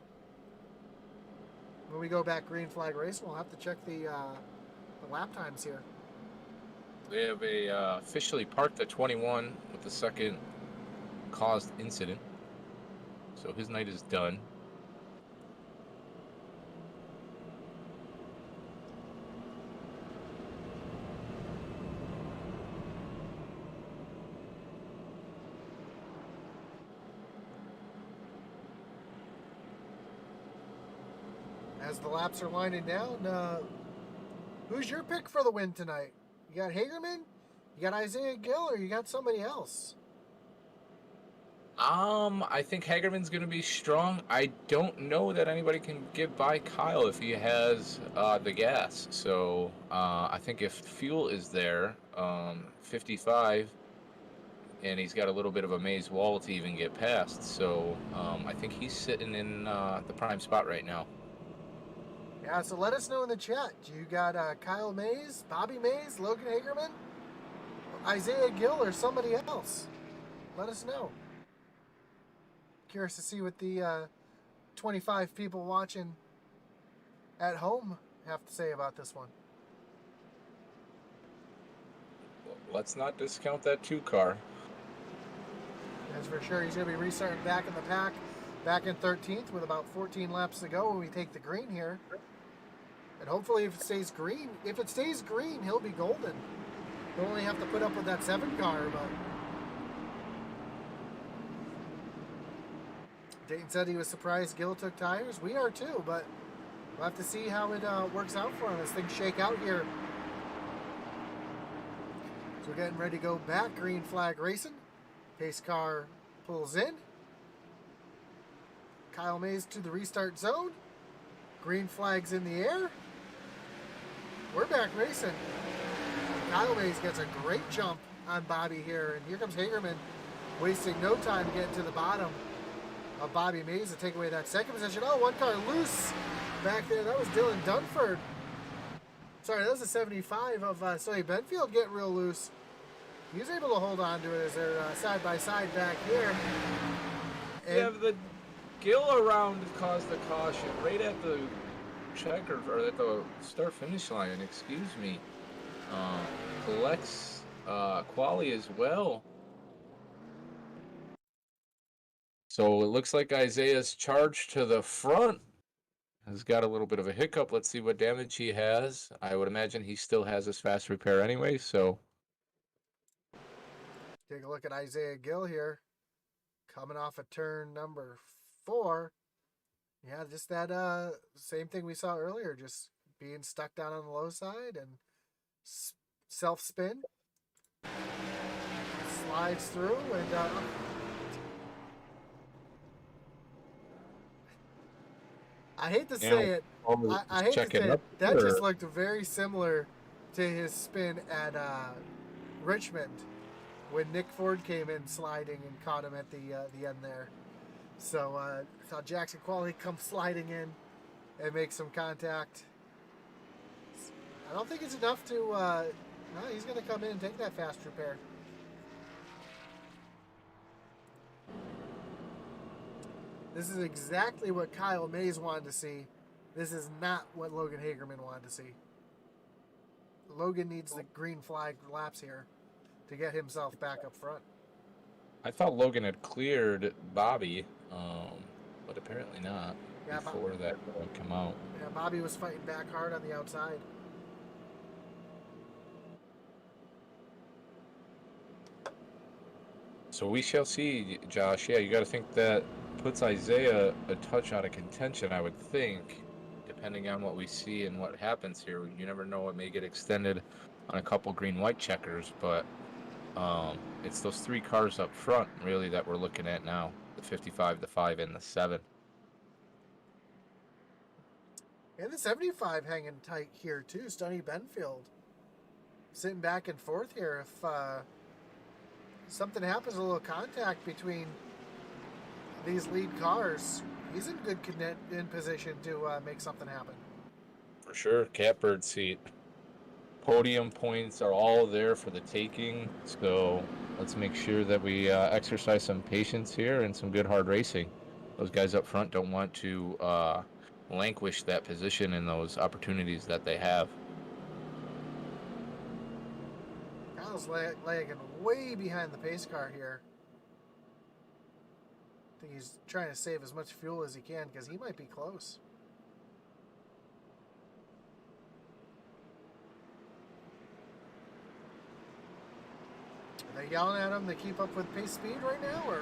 When we go back green flag racing, we'll have to check the lap times here. They have officially parked at 21 with the second caused incident. So his night is done. As the laps are winding down, who's your pick for the win tonight? You got Hagerman, you got Isaiah Gill, or you got somebody else? I think Hagerman's going to be strong. I don't know that anybody can get by Kyle if he has the gas. So I think if fuel is there, 55, and he's got a little bit of a maze wall to even get past. So I think he's sitting in the prime spot right now. Yeah, so let us know in the chat. You got Kyle Mays, Bobby Mays, Logan Hagerman, Isaiah Gill, or somebody else? Let us know. Curious to see what the 25 people watching at home have to say about this one. Let's not discount that 2-car. That's for sure. He's going to be restarting back in the pack, back in 13th with about 14 laps to go when we take the green here. And hopefully if it stays green, he'll be golden. He'll only have to put up with that 7 car, but Dayton said he was surprised Gill took tires. We are too, but we'll have to see how it works out for him as things shake out here. So we're getting ready to go back, green flag racing. Pace car pulls in. Kyle Mays to the restart zone. Green flag's in the air. We're back racing. Kyle Mays gets a great jump on Bobby here, and here comes Hagerman, wasting no time to get to the bottom of Bobby Mays to take away that second position. Oh, 1 car loose back there. That was Dylan Dunford. Sorry, that was a 75 of Sonny Benfield getting real loose. He was able to hold on to it as they're side by side back here. And Yeah, the Gill around caused the caution right at the checker, or at the start finish line, excuse me. Collects quali as well. So it looks like Isaiah's charge to the front has got a little bit of a hiccup. Let's see what damage he has. I would imagine he still has his fast repair anyway, so take a look at Isaiah Gill here. Coming off of turn number 4. Yeah, just that same thing we saw earlier, just being stuck down on the low side and self-spin. Slides through and I hate to say it. I hate to say it. That just looked very similar to his spin at Richmond when Nick Ford came in sliding and caught him at the end there. So I saw Jackson Qualley come sliding in and make some contact. I don't think it's enough to. No, he's going to come in and take that fast repair. This is exactly what Kyle Mays wanted to see. This is not what Logan Hagerman wanted to see. Logan needs the green flag laps here to get himself back up front. I thought Logan had cleared Bobby, but apparently not before that would come out. Yeah, Bobby was fighting back hard on the outside. So we shall see, Josh. Yeah, you got to think that puts Isaiah a touch out of contention, I would think, depending on what we see and what happens here. You never know, it may get extended on a couple green-white checkers, but it's those 3 cars up front, really, that we're looking at now, the 55, the 5, and the 7. And the 75 hanging tight here, too. Stoney Benfield sitting back and forth here. If something happens, a little contact between these lead cars, he's in good position to make something happen. For sure, catbird seat. Podium points are all there for the taking, so let's make sure that we exercise some patience here and some good hard racing. Those guys up front don't want to relinquish that position and those opportunities that they have. Kyle's lagging way behind the pace car here. I think he's trying to save as much fuel as he can because he might be close. Are they yelling at him to keep up with pace speed right now, or?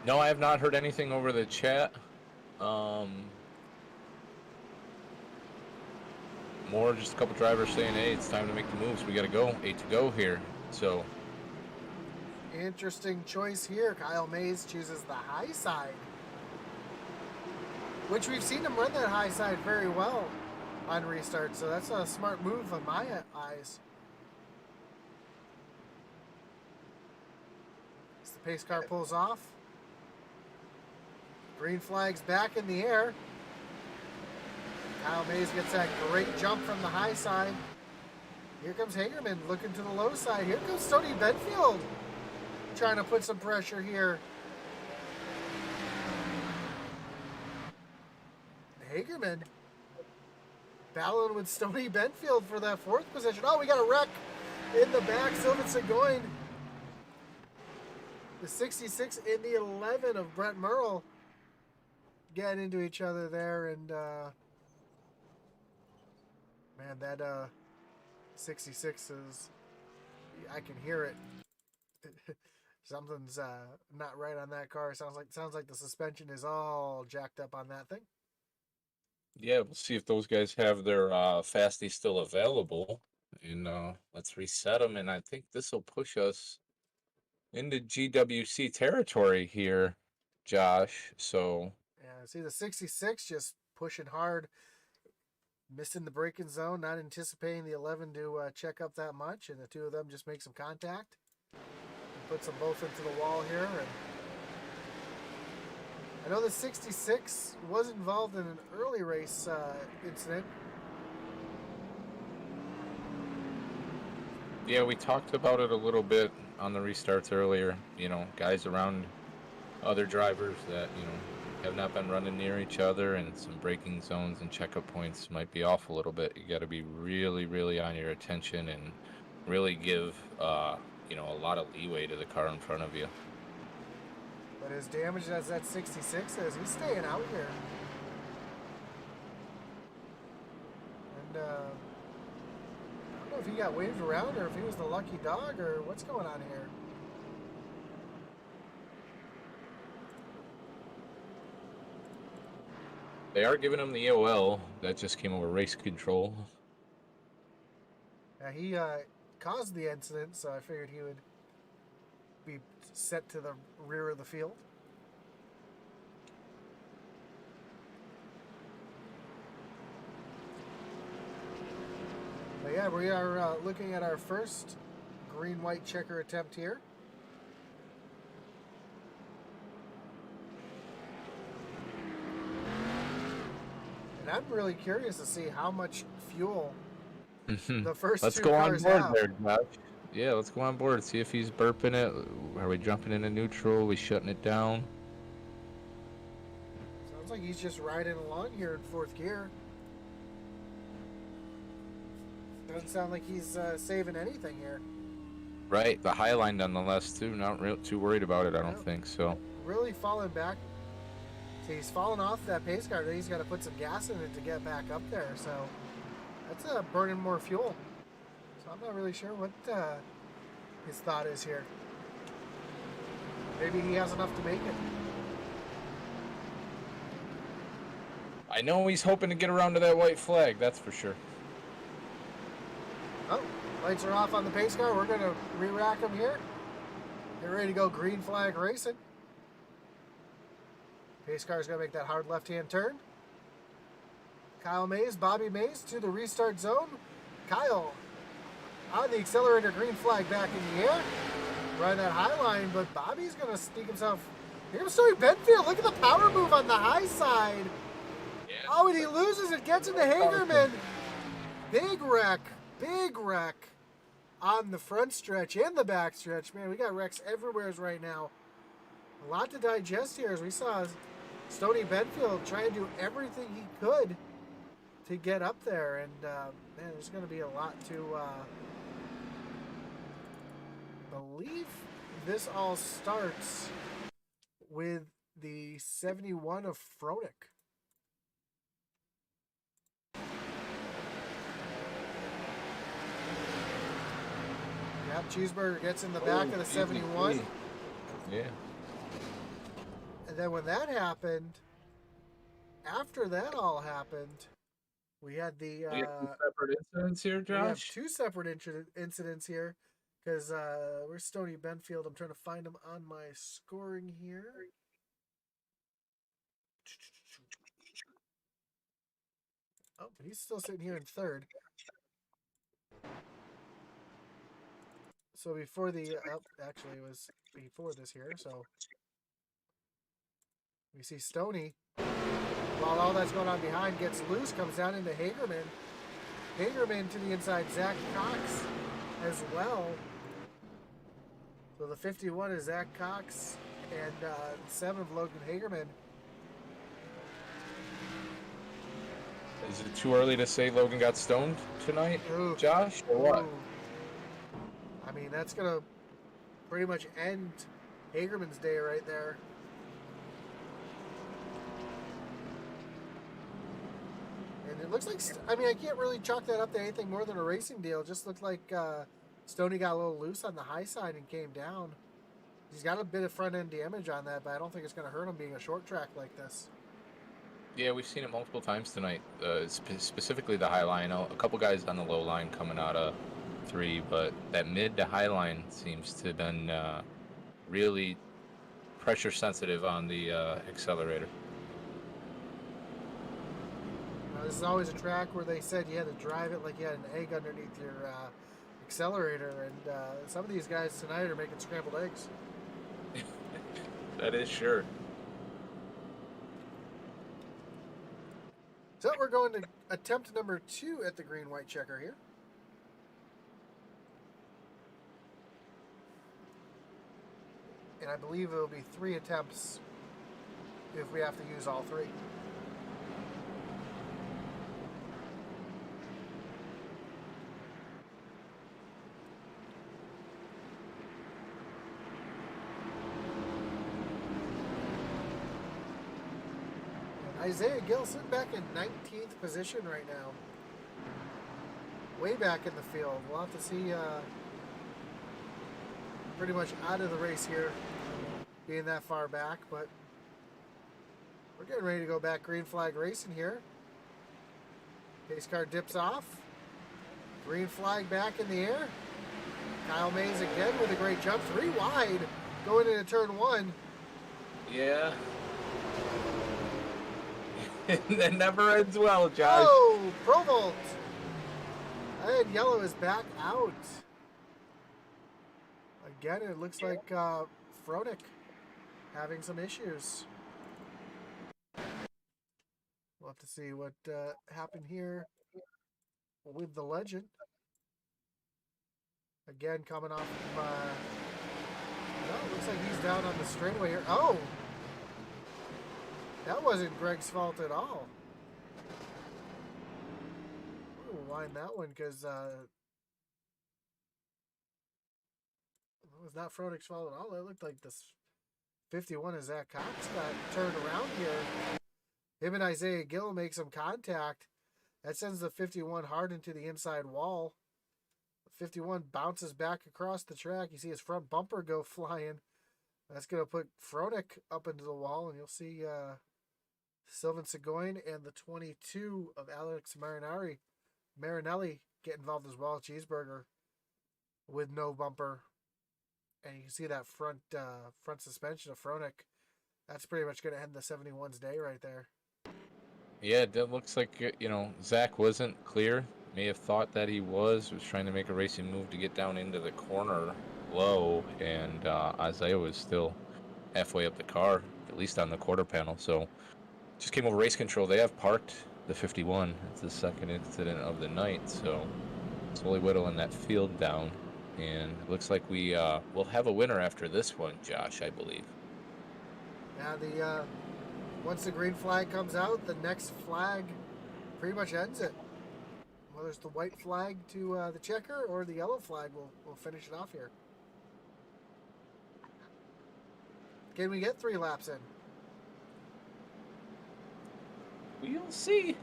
No, I have not heard anything over the chat. More just a couple drivers saying, hey, it's time to make the moves. We got to go. 8 to go here. So Interesting choice here. Kyle Mays chooses the high side, which we've seen him run that high side very well on restart, so that's a smart move in my eyes. As the pace car pulls off, green flag's back in the air. Kyle Mays gets that great jump from the high side. Here comes Hagerman looking to the low side. Here comes Stoney Benfield trying to put some pressure here. Hagerman battling with Stoney Benfield for that fourth position. Oh, we got a wreck in the back. Sylvan Seguin, the 66 and the 11 of Brett Merle, getting into each other there, and man, that 66 is, I can hear it. Something's not right on that car. Sounds like the suspension is all jacked up on that thing. yeah, we'll see if those guys have their fasties still available, and let's reset them. And I think this will push us into GWC territory here, Josh. So yeah, see the 66 just pushing hard, missing the braking zone, not anticipating the 11 to check up that much, and the two of them just make some contact. Puts them both into the wall here. And I know the 66 was involved in an early race incident. yeah, we talked about it a little bit on the restarts earlier. You know, guys around other drivers that, you know, have not been running near each other, and some braking zones and checkup points might be off a little bit. You got to be really, really on your attention and really give you know, a lot of leeway to the car in front of you. But as damaged as that 66 is, he's staying out here. And I don't know if he got waved around or if he was the lucky dog or what's going on here. They are giving him the EOL. That just came over race control. Yeah, he caused the incident, so I figured he would be set to the rear of the field. But yeah, we are looking at our first green-white checker attempt here. And I'm really curious to see how much fuel the first Let's two go on cars board have. there, Josh. Yeah, let's go on board. See if he's burping it. Are we jumping into neutral? Are we shutting it down? Sounds like he's just riding along here in fourth gear. Doesn't sound like he's saving anything here. Right, the high line nonetheless too. Not too worried about it, I don't think so. Really falling back. See, he's falling off that pace car. He's got to put some gas in it to get back up there. So that's burning more fuel. So I'm not really sure what his thought is here. Maybe he has enough to make it. I know he's hoping to get around to that white flag, that's for sure. Oh, lights are off on the pace car. We're going to re-rack him here. Get ready to go green flag racing. Pace car is going to make that hard left-hand turn. Kyle Mays, Bobby Mays to the restart zone. Kyle on the accelerator, green flag back in the air. Run that high line, but Bobby's going to sneak himself. Here comes Stoney Benfield. Look at the power move on the high side. Yeah. Oh, and he loses it. Gets into Hagerman. Big wreck big wreck on the front stretch and the back stretch. Man, we got wrecks everywhere right now. A lot to digest here as we saw Stoney Benfield try and do everything he could to get up there. And, man, there's going to be a lot to believe. This all starts with the 71 of Fronek. Yep, Cheeseburger gets in the back of the 71. Yeah. And then when that happened, after that all happened, we had the... we have two separate incidents here, Josh? We have two separate incidents here. Because where's Stoney Benfield? I'm trying to find him on my scoring here. Oh, but he's still sitting here in third. So before the... actually, it was before this here, so... We see Stoney, while all that's going on behind, gets loose, comes down into Hagerman. Hagerman to the inside, Zach Cox as well. So the 51 is Zach Cox, and 7 of Logan Hagerman. Is it too early to say Logan got stoned tonight, Ooh. Josh, or what? Ooh. I mean, that's going to pretty much end Hagerman's day right there. And it looks like, I mean, I can't really chalk that up to anything more than a racing deal. It just looked like Stoney got a little loose on the high side and came down. He's got a bit of front end damage on that, but I don't think it's going to hurt him being a short track like this. Yeah, we've seen it multiple times tonight, specifically the high line. A couple guys on the low line coming out of 3, but that mid to high line seems to have been really pressure sensitive on the accelerator. This is always a track where they said you had to drive it like you had an egg underneath your accelerator, and some of these guys tonight are making scrambled eggs. That is sure. So we're going to attempt number 2 at the green-white checker here. And I believe it will be 3 attempts if we have to use all 3. Isaiah Gill sitting back in 19th position right now. Way back in the field. We'll have to see pretty much out of the race here, being that far back, but we're getting ready to go back green flag racing here. Pace car dips off. Green flag back in the air. Kyle Mays again with a great jump. 3 wide going into turn 1. Yeah. That never ends well, Josh. Oh, Provolt. And yellow is back out. Again, it looks like Fronek having some issues. We'll have to see what happened here with the legend. Again, coming off of... no, it looks like he's down on the straightaway here. Oh! That wasn't Greg's fault at all. We'll wind that one because it was not Fronek's fault at all. It looked like this 51 as Zach Cox got turned around here. Him and Isaiah Gill make some contact. That sends the 51 hard into the inside wall. The 51 bounces back across the track. You see his front bumper go flying. That's going to put Fronek up into the wall, and you'll see Sylvan Seguin and the 22 of Alex Marinelli get involved as well. Cheeseburger with no bumper, and you can see that front suspension of Fronek. That's pretty much going to end the 71's day right there. Yeah, that looks like, Zach wasn't clear. May have thought that he was trying to make a racing move to get down into the corner low, and Isaiah was still halfway up the car, at least on the quarter panel. So just came over race control. They have parked the 51. It's the second incident of the night, so slowly whittling that field down. And it looks like we'll have a winner after this one, Josh, I believe. Now once the green flag comes out, the next flag pretty much ends it. Whether it's the white flag to the checker or the yellow flag, we'll finish it off here. Can we get 3 laps in? We'll see.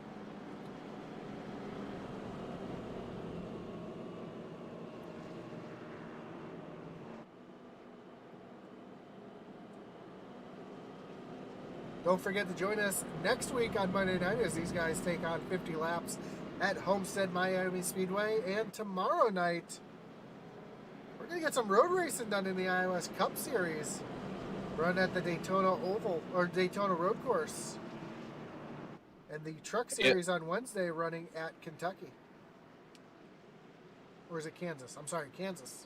Don't forget to join us next week on Monday night as these guys take on 50 laps at Homestead Miami Speedway. And tomorrow night, we're going to get some road racing done in the iOS Cup Series. Run at the Daytona Oval, or Daytona Road Course. And the Truck Series on Wednesday running at Kentucky. Or is it Kansas? I'm sorry, Kansas.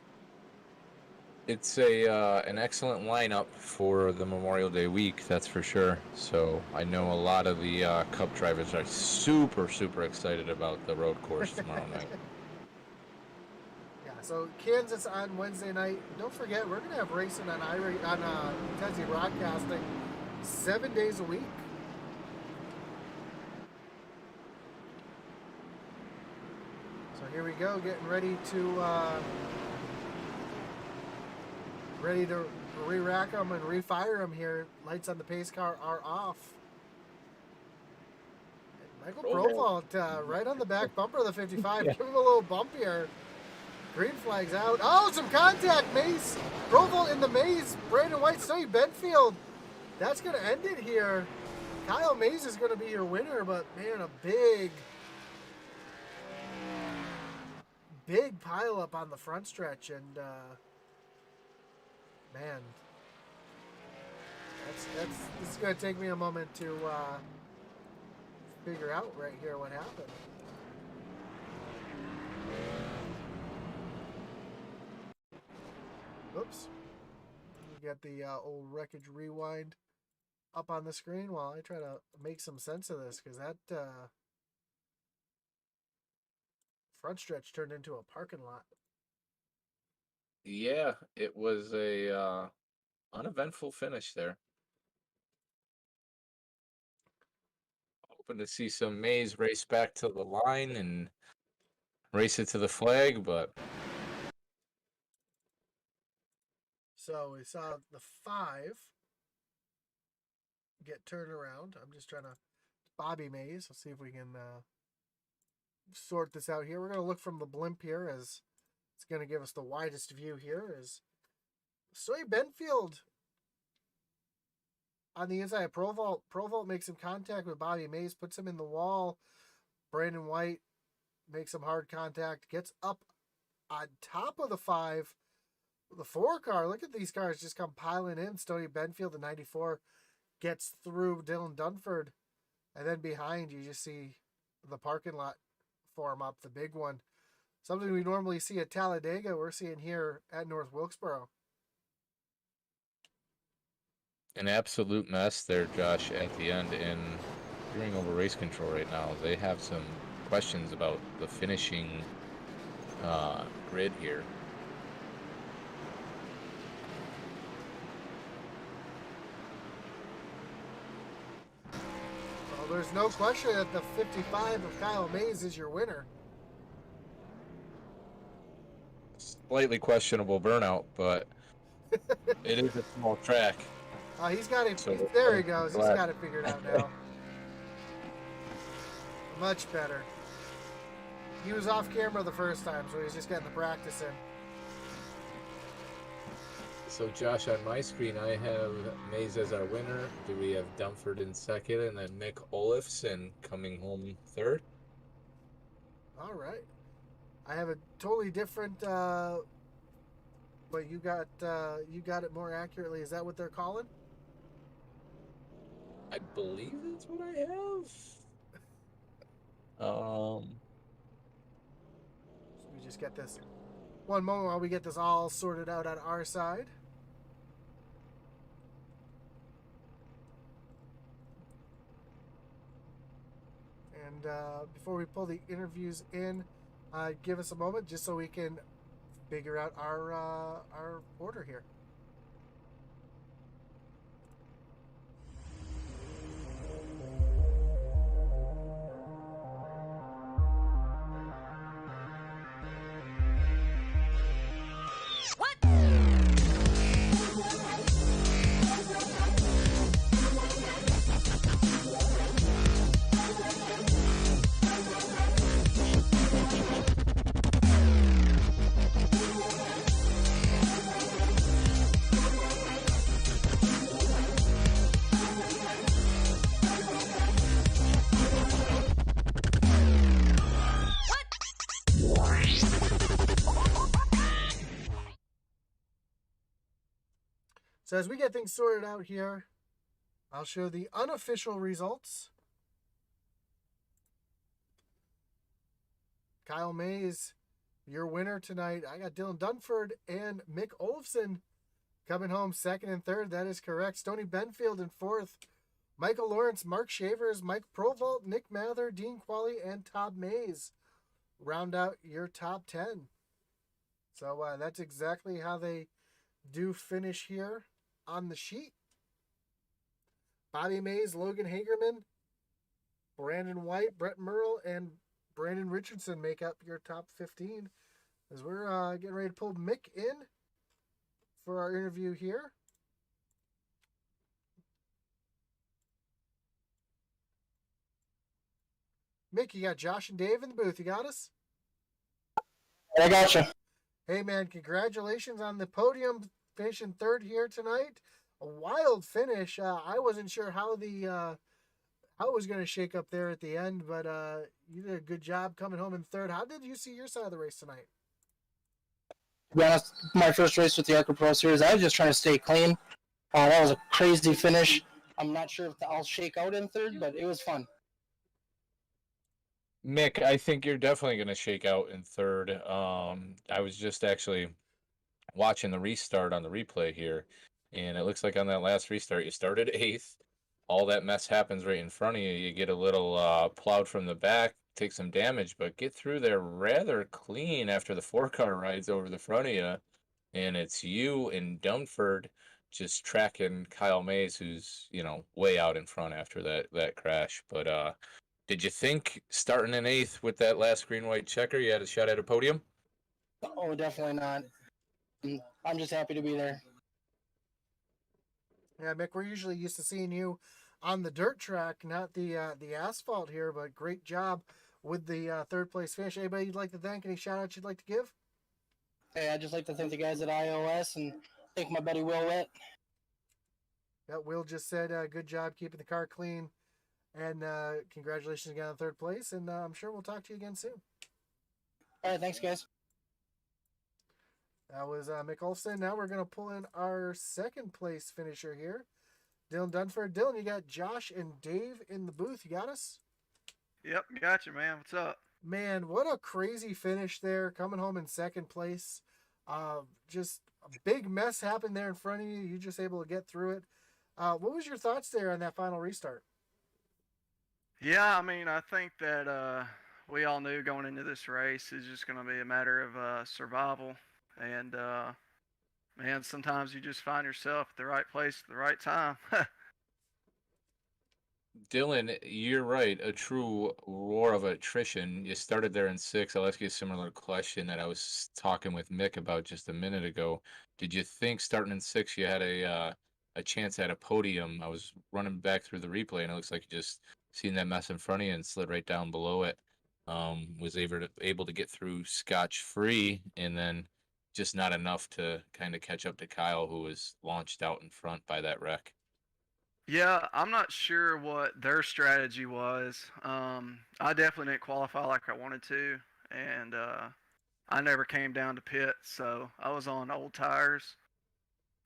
It's an excellent lineup for the Memorial Day week, that's for sure. So I know a lot of the Cup drivers are super, super excited about the road course tomorrow night. Yeah, so Kansas on Wednesday night. Don't forget, we're going to have racing on Intensity Broadcasting 7 days a week. So here we go, getting ready to re-rack them and refire them here. Lights on the pace car are off. And Michael Profalt right on the back bumper of the 55. Give him a little bump here. Green flag's out. Oh, some contact. Maze. Profalt in the maze. Brandon White, Sonny Benfield. That's going to end it here. Kyle Mays is going to be your winner, but man, a big pile up on the front stretch, and man, this is going to take me a moment to figure out right here what happened. Oops. We got the old wreckage rewind up on the screen while I try to make some sense of this, because that front stretch turned into a parking lot. Yeah, it was a uneventful finish there. Hoping to see some Mays race back to the line and race it to the flag, but So we saw the 5 get turned around. I'm just trying to Bobby Mays. Let's see if we can sort this out here. We're going to look from the blimp here, as it's going to give us the widest view here. Is Sonny Benfield on the inside of Provault. Provault makes some contact with Bobby Mays, puts him in the wall. Brandon White makes some hard contact, gets up on top of the 5. The 4 car, look at these cars just come piling in. Sonny Benfield, the 94, gets through Dylan Dunford. And then behind, you just see the parking lot form up, the big one. Something we normally see at Talladega, we're seeing here at North Wilkesboro. an absolute mess there, Josh, at the end. And hearing over race control right now, they have some questions about the finishing grid here. Well, there's no question that the 55 of Kyle Mays is your winner. Slightly questionable burnout, but it is a small track. He's got it. So There he goes. He's got it figured out now. Much better. He was off camera the first time, so he's just getting the practice in. So, Josh, on my screen, I have Mays as our winner. Do we have Dumford in second, and then Mick Olafson coming home third? All right. I have a totally different. But you got it more accurately. Is that what they're calling? I believe that's what I have. So we just get this. One moment while we get this all sorted out on our side. And before we pull the interviews in, Give us a moment just so we can figure out our order here. So as we get things sorted out here, I'll show the unofficial results. Kyle Mays, your winner tonight. I got Dylan Dunford and Mick Olofsson coming home second and third. That is correct. Stoney Benfield in fourth. Michael Lawrence, Mark Shavers, Mike Provolt, Nick Mather, Dean Qualley, and Todd Mays round out your top 10. So that's exactly how they do finish here on the sheet. Bobby Mays, Logan Hagerman, Brandon White, Brett Merle, and Brandon Richardson make up your top 15 as we're getting ready to pull Mick in for our interview here. Mick, you got Josh and Dave in the booth. You got us? I got you. Hey, man, congratulations on the podium, finishing third here tonight. A wild finish. I wasn't sure how it was going to shake up there at the end, but you did a good job coming home in third. How did you see your side of the race tonight? To be honest, my first race with the ARCA Pro Series, I was just trying to stay clean. That was a crazy finish. I'm not sure if I'll shake out in third, but it was fun. Mick, I think you're definitely going to shake out in third. I was just actually watching the restart on the replay here, and it looks like on that last restart, you started eighth. All that mess happens right in front of you. You get a little plowed from the back, take some damage, but get through there rather clean after the 4-car rides over the front of you. And it's you and Dunford just tracking Kyle Mays, who's, way out in front after that crash. But did you think starting in eighth with that last green-white checker, you had a shot at a podium? Oh, definitely not. I'm just happy to be there. Yeah, Mick, we're usually used to seeing you on the dirt track, not the asphalt here, but great job with the third place finish. Anybody you'd like to thank? Any shout outs you'd like to give? Hey, I'd just like to thank the guys at iOS and thank my buddy Will Witt. Yeah, Will just said good job keeping the car clean, and congratulations again on third place, and I'm sure we'll talk to you again soon. All right, thanks, guys. That was Mick Olofsson. Now we're going to pull in our second place finisher here, Dylan Dunford. Dylan, you got Josh and Dave in the booth. You got us? Yep, got you, man. What's up? Man, what a crazy finish there, coming home in second place. Just a big mess happened there in front of you. You just able to get through it. What was your thoughts there on that final restart? Yeah, I think that we all knew going into this race is just going to be a matter of survival. And, man, sometimes you just find yourself at the right place at the right time. Dylan, you're right. A true roar of attrition. You started there in sixth. I'll ask you a similar question that I was talking with Mick about just a minute ago. Did you think starting in sixth you had a chance at a podium? I was running back through the replay, and it looks like you just seen that mess in front of you and slid right down below it. Was able to get through scotch-free, and then just not enough to kind of catch up to Kyle, who was launched out in front by that wreck. Yeah, I'm not sure what their strategy was. I definitely didn't qualify like I wanted to, and I never came down to pit, so I was on old tires.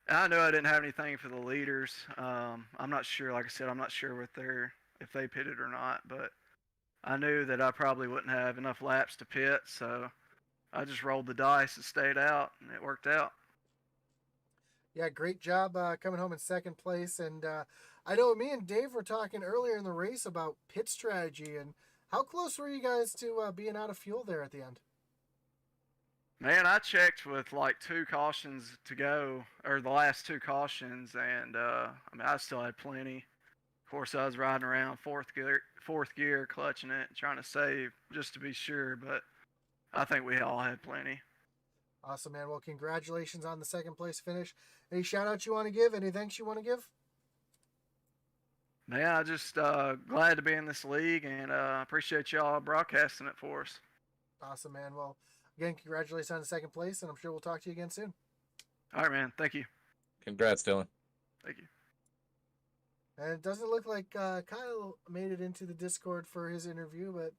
And I knew I didn't have anything for the leaders. I'm not sure, like I said, I'm not sure if they pitted or not, but I knew that I probably wouldn't have enough laps to pit, so I just rolled the dice and stayed out, and it worked out. Yeah, great job coming home in second place. And I know me and Dave were talking earlier in the race about pit strategy. And how close were you guys to being out of fuel there at the end? Man, I checked with like 2 cautions to go, or the last 2 cautions, and I mean, I still had plenty. Of course, I was riding around fourth gear, clutching it, trying to save just to be sure. But I think we all had plenty. Awesome, man. Well, congratulations on the second place finish. Any shout outs you want to give? Any thanks you want to give? Man, I just glad to be in this league, and appreciate y'all broadcasting it for us. Awesome, man. Well, again, congratulations on the second place, and I'm sure we'll talk to you again soon. All right, man. Thank you. Congrats, Dylan. Thank you. And it doesn't look like Kyle made it into the Discord for his interview, but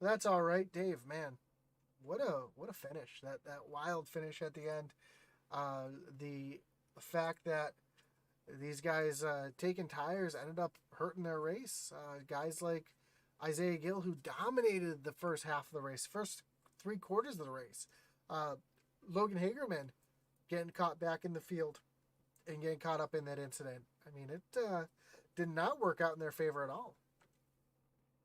that's all right. Dave, man, what a finish! That wild finish at the end. The fact that these guys taking tires ended up hurting their race. Guys like Isaiah Gill, who dominated the first half of the race, first 3/4 of the race. Logan Hagerman getting caught back in the field and getting caught up in that incident. I mean, it did not work out in their favor at all.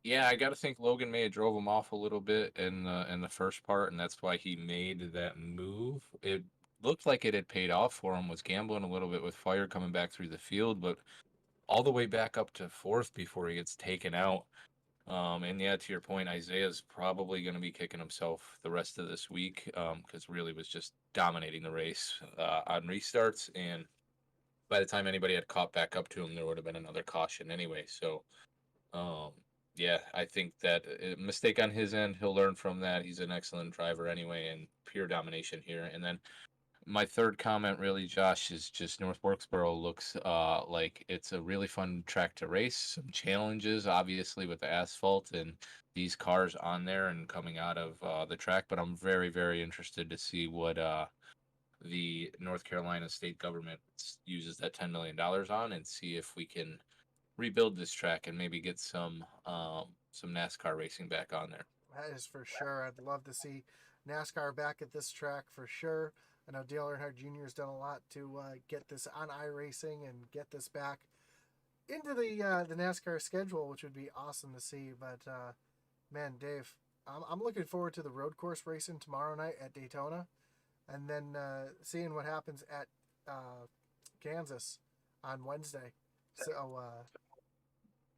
Yeah, I got to think Logan may have drove him off a little bit in the first part, and that's why he made that move. It looked like it had paid off for him. Was gambling a little bit with fire coming back through the field, but all the way back up to fourth before he gets taken out. And yeah, to your point, Isaiah's probably going to be kicking himself the rest of this week because really was just dominating the race on restarts, and by the time anybody had caught back up to him, there would have been another caution anyway. So, yeah, I think that a mistake on his end, he'll learn from that. He's an excellent driver anyway, and pure domination here. And then my third comment, really, Josh, is just North Wilkesboro looks like it's a really fun track to race. Some challenges, obviously, with the asphalt and these cars on there and coming out of the track. But I'm very, very interested to see what the North Carolina state government uses that $10 million on, and see if we can rebuild this track and maybe get some NASCAR racing back on there. That is for sure. I'd love to see NASCAR back at this track for sure. I know Dale Earnhardt Jr. has done a lot to get this on iRacing and get this back into the NASCAR schedule, which would be awesome to see. But man, Dave, I'm looking forward to the road course racing tomorrow night at Daytona, and then seeing what happens at Kansas on Wednesday. So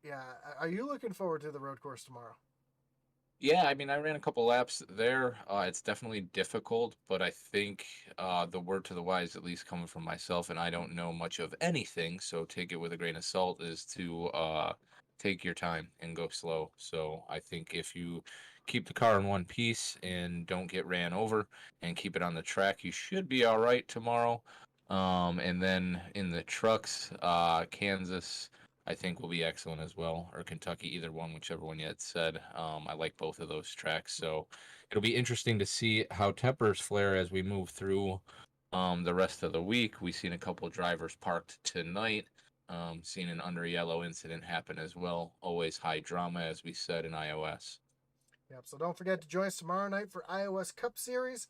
yeah, are you looking forward to the road course tomorrow? Yeah, I mean, I ran a couple laps there. It's definitely difficult, but I think the word to the wise, at least coming from myself, and I don't know much of anything, so take it with a grain of salt, is to take your time and go slow. So I think if you keep the car in one piece and don't get ran over and keep it on the track, you should be all right tomorrow. And then in the trucks, Kansas, I think will be excellent as well, or Kentucky, either one, whichever one you had said. I like both of those tracks, so it'll be interesting to see how tempers flare as we move through the rest of the week. We've seen a couple of drivers parked tonight, seen an under yellow incident happen as well. Always high drama, as we said in iOS. Yep. So don't forget to join us tomorrow night for iOS Cup Series.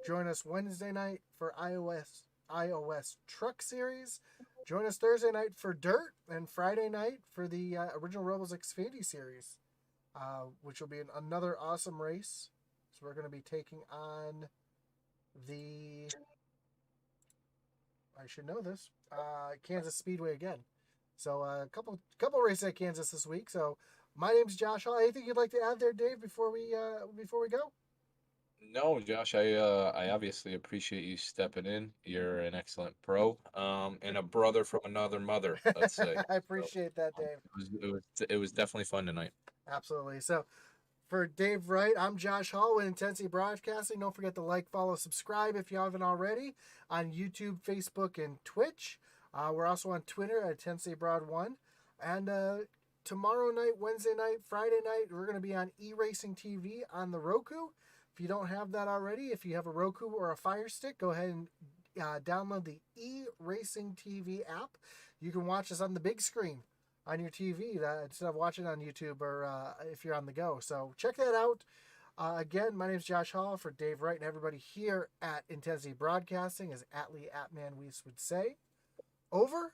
Join us Wednesday night for iOS Truck Series. Join us Thursday night for Dirt, and Friday night for the Original Rebels Xfinity Series, which will be another awesome race. So we're going to be taking on the, I should know this, Kansas Speedway again. So a couple races at Kansas this week. So my name's Josh Hall. Anything you'd like to add there, Dave, before we go? No, Josh, I obviously appreciate you stepping in. You're an excellent pro, and a brother from another mother, let's say. I appreciate that, Dave. It was definitely fun tonight. Absolutely. So for Dave Wright, I'm Josh Hall with Intensity Broadcasting. Don't forget to like, follow, subscribe if you haven't already on YouTube, Facebook, and Twitch. We're also on Twitter at Intensity Broad 1. And tomorrow night, Wednesday night, Friday night, we're going to be on eRacing TV on the Roku. If you don't have that already, if you have a Roku or a Fire Stick, go ahead and download the eRacing TV app. You can watch us on the big screen on your TV instead of watching on YouTube or if you're on the go. So check that out. Again, my name is Josh Hall for Dave Wright and everybody here at Intensity Broadcasting, as Atlee Atman Weiss would say. Over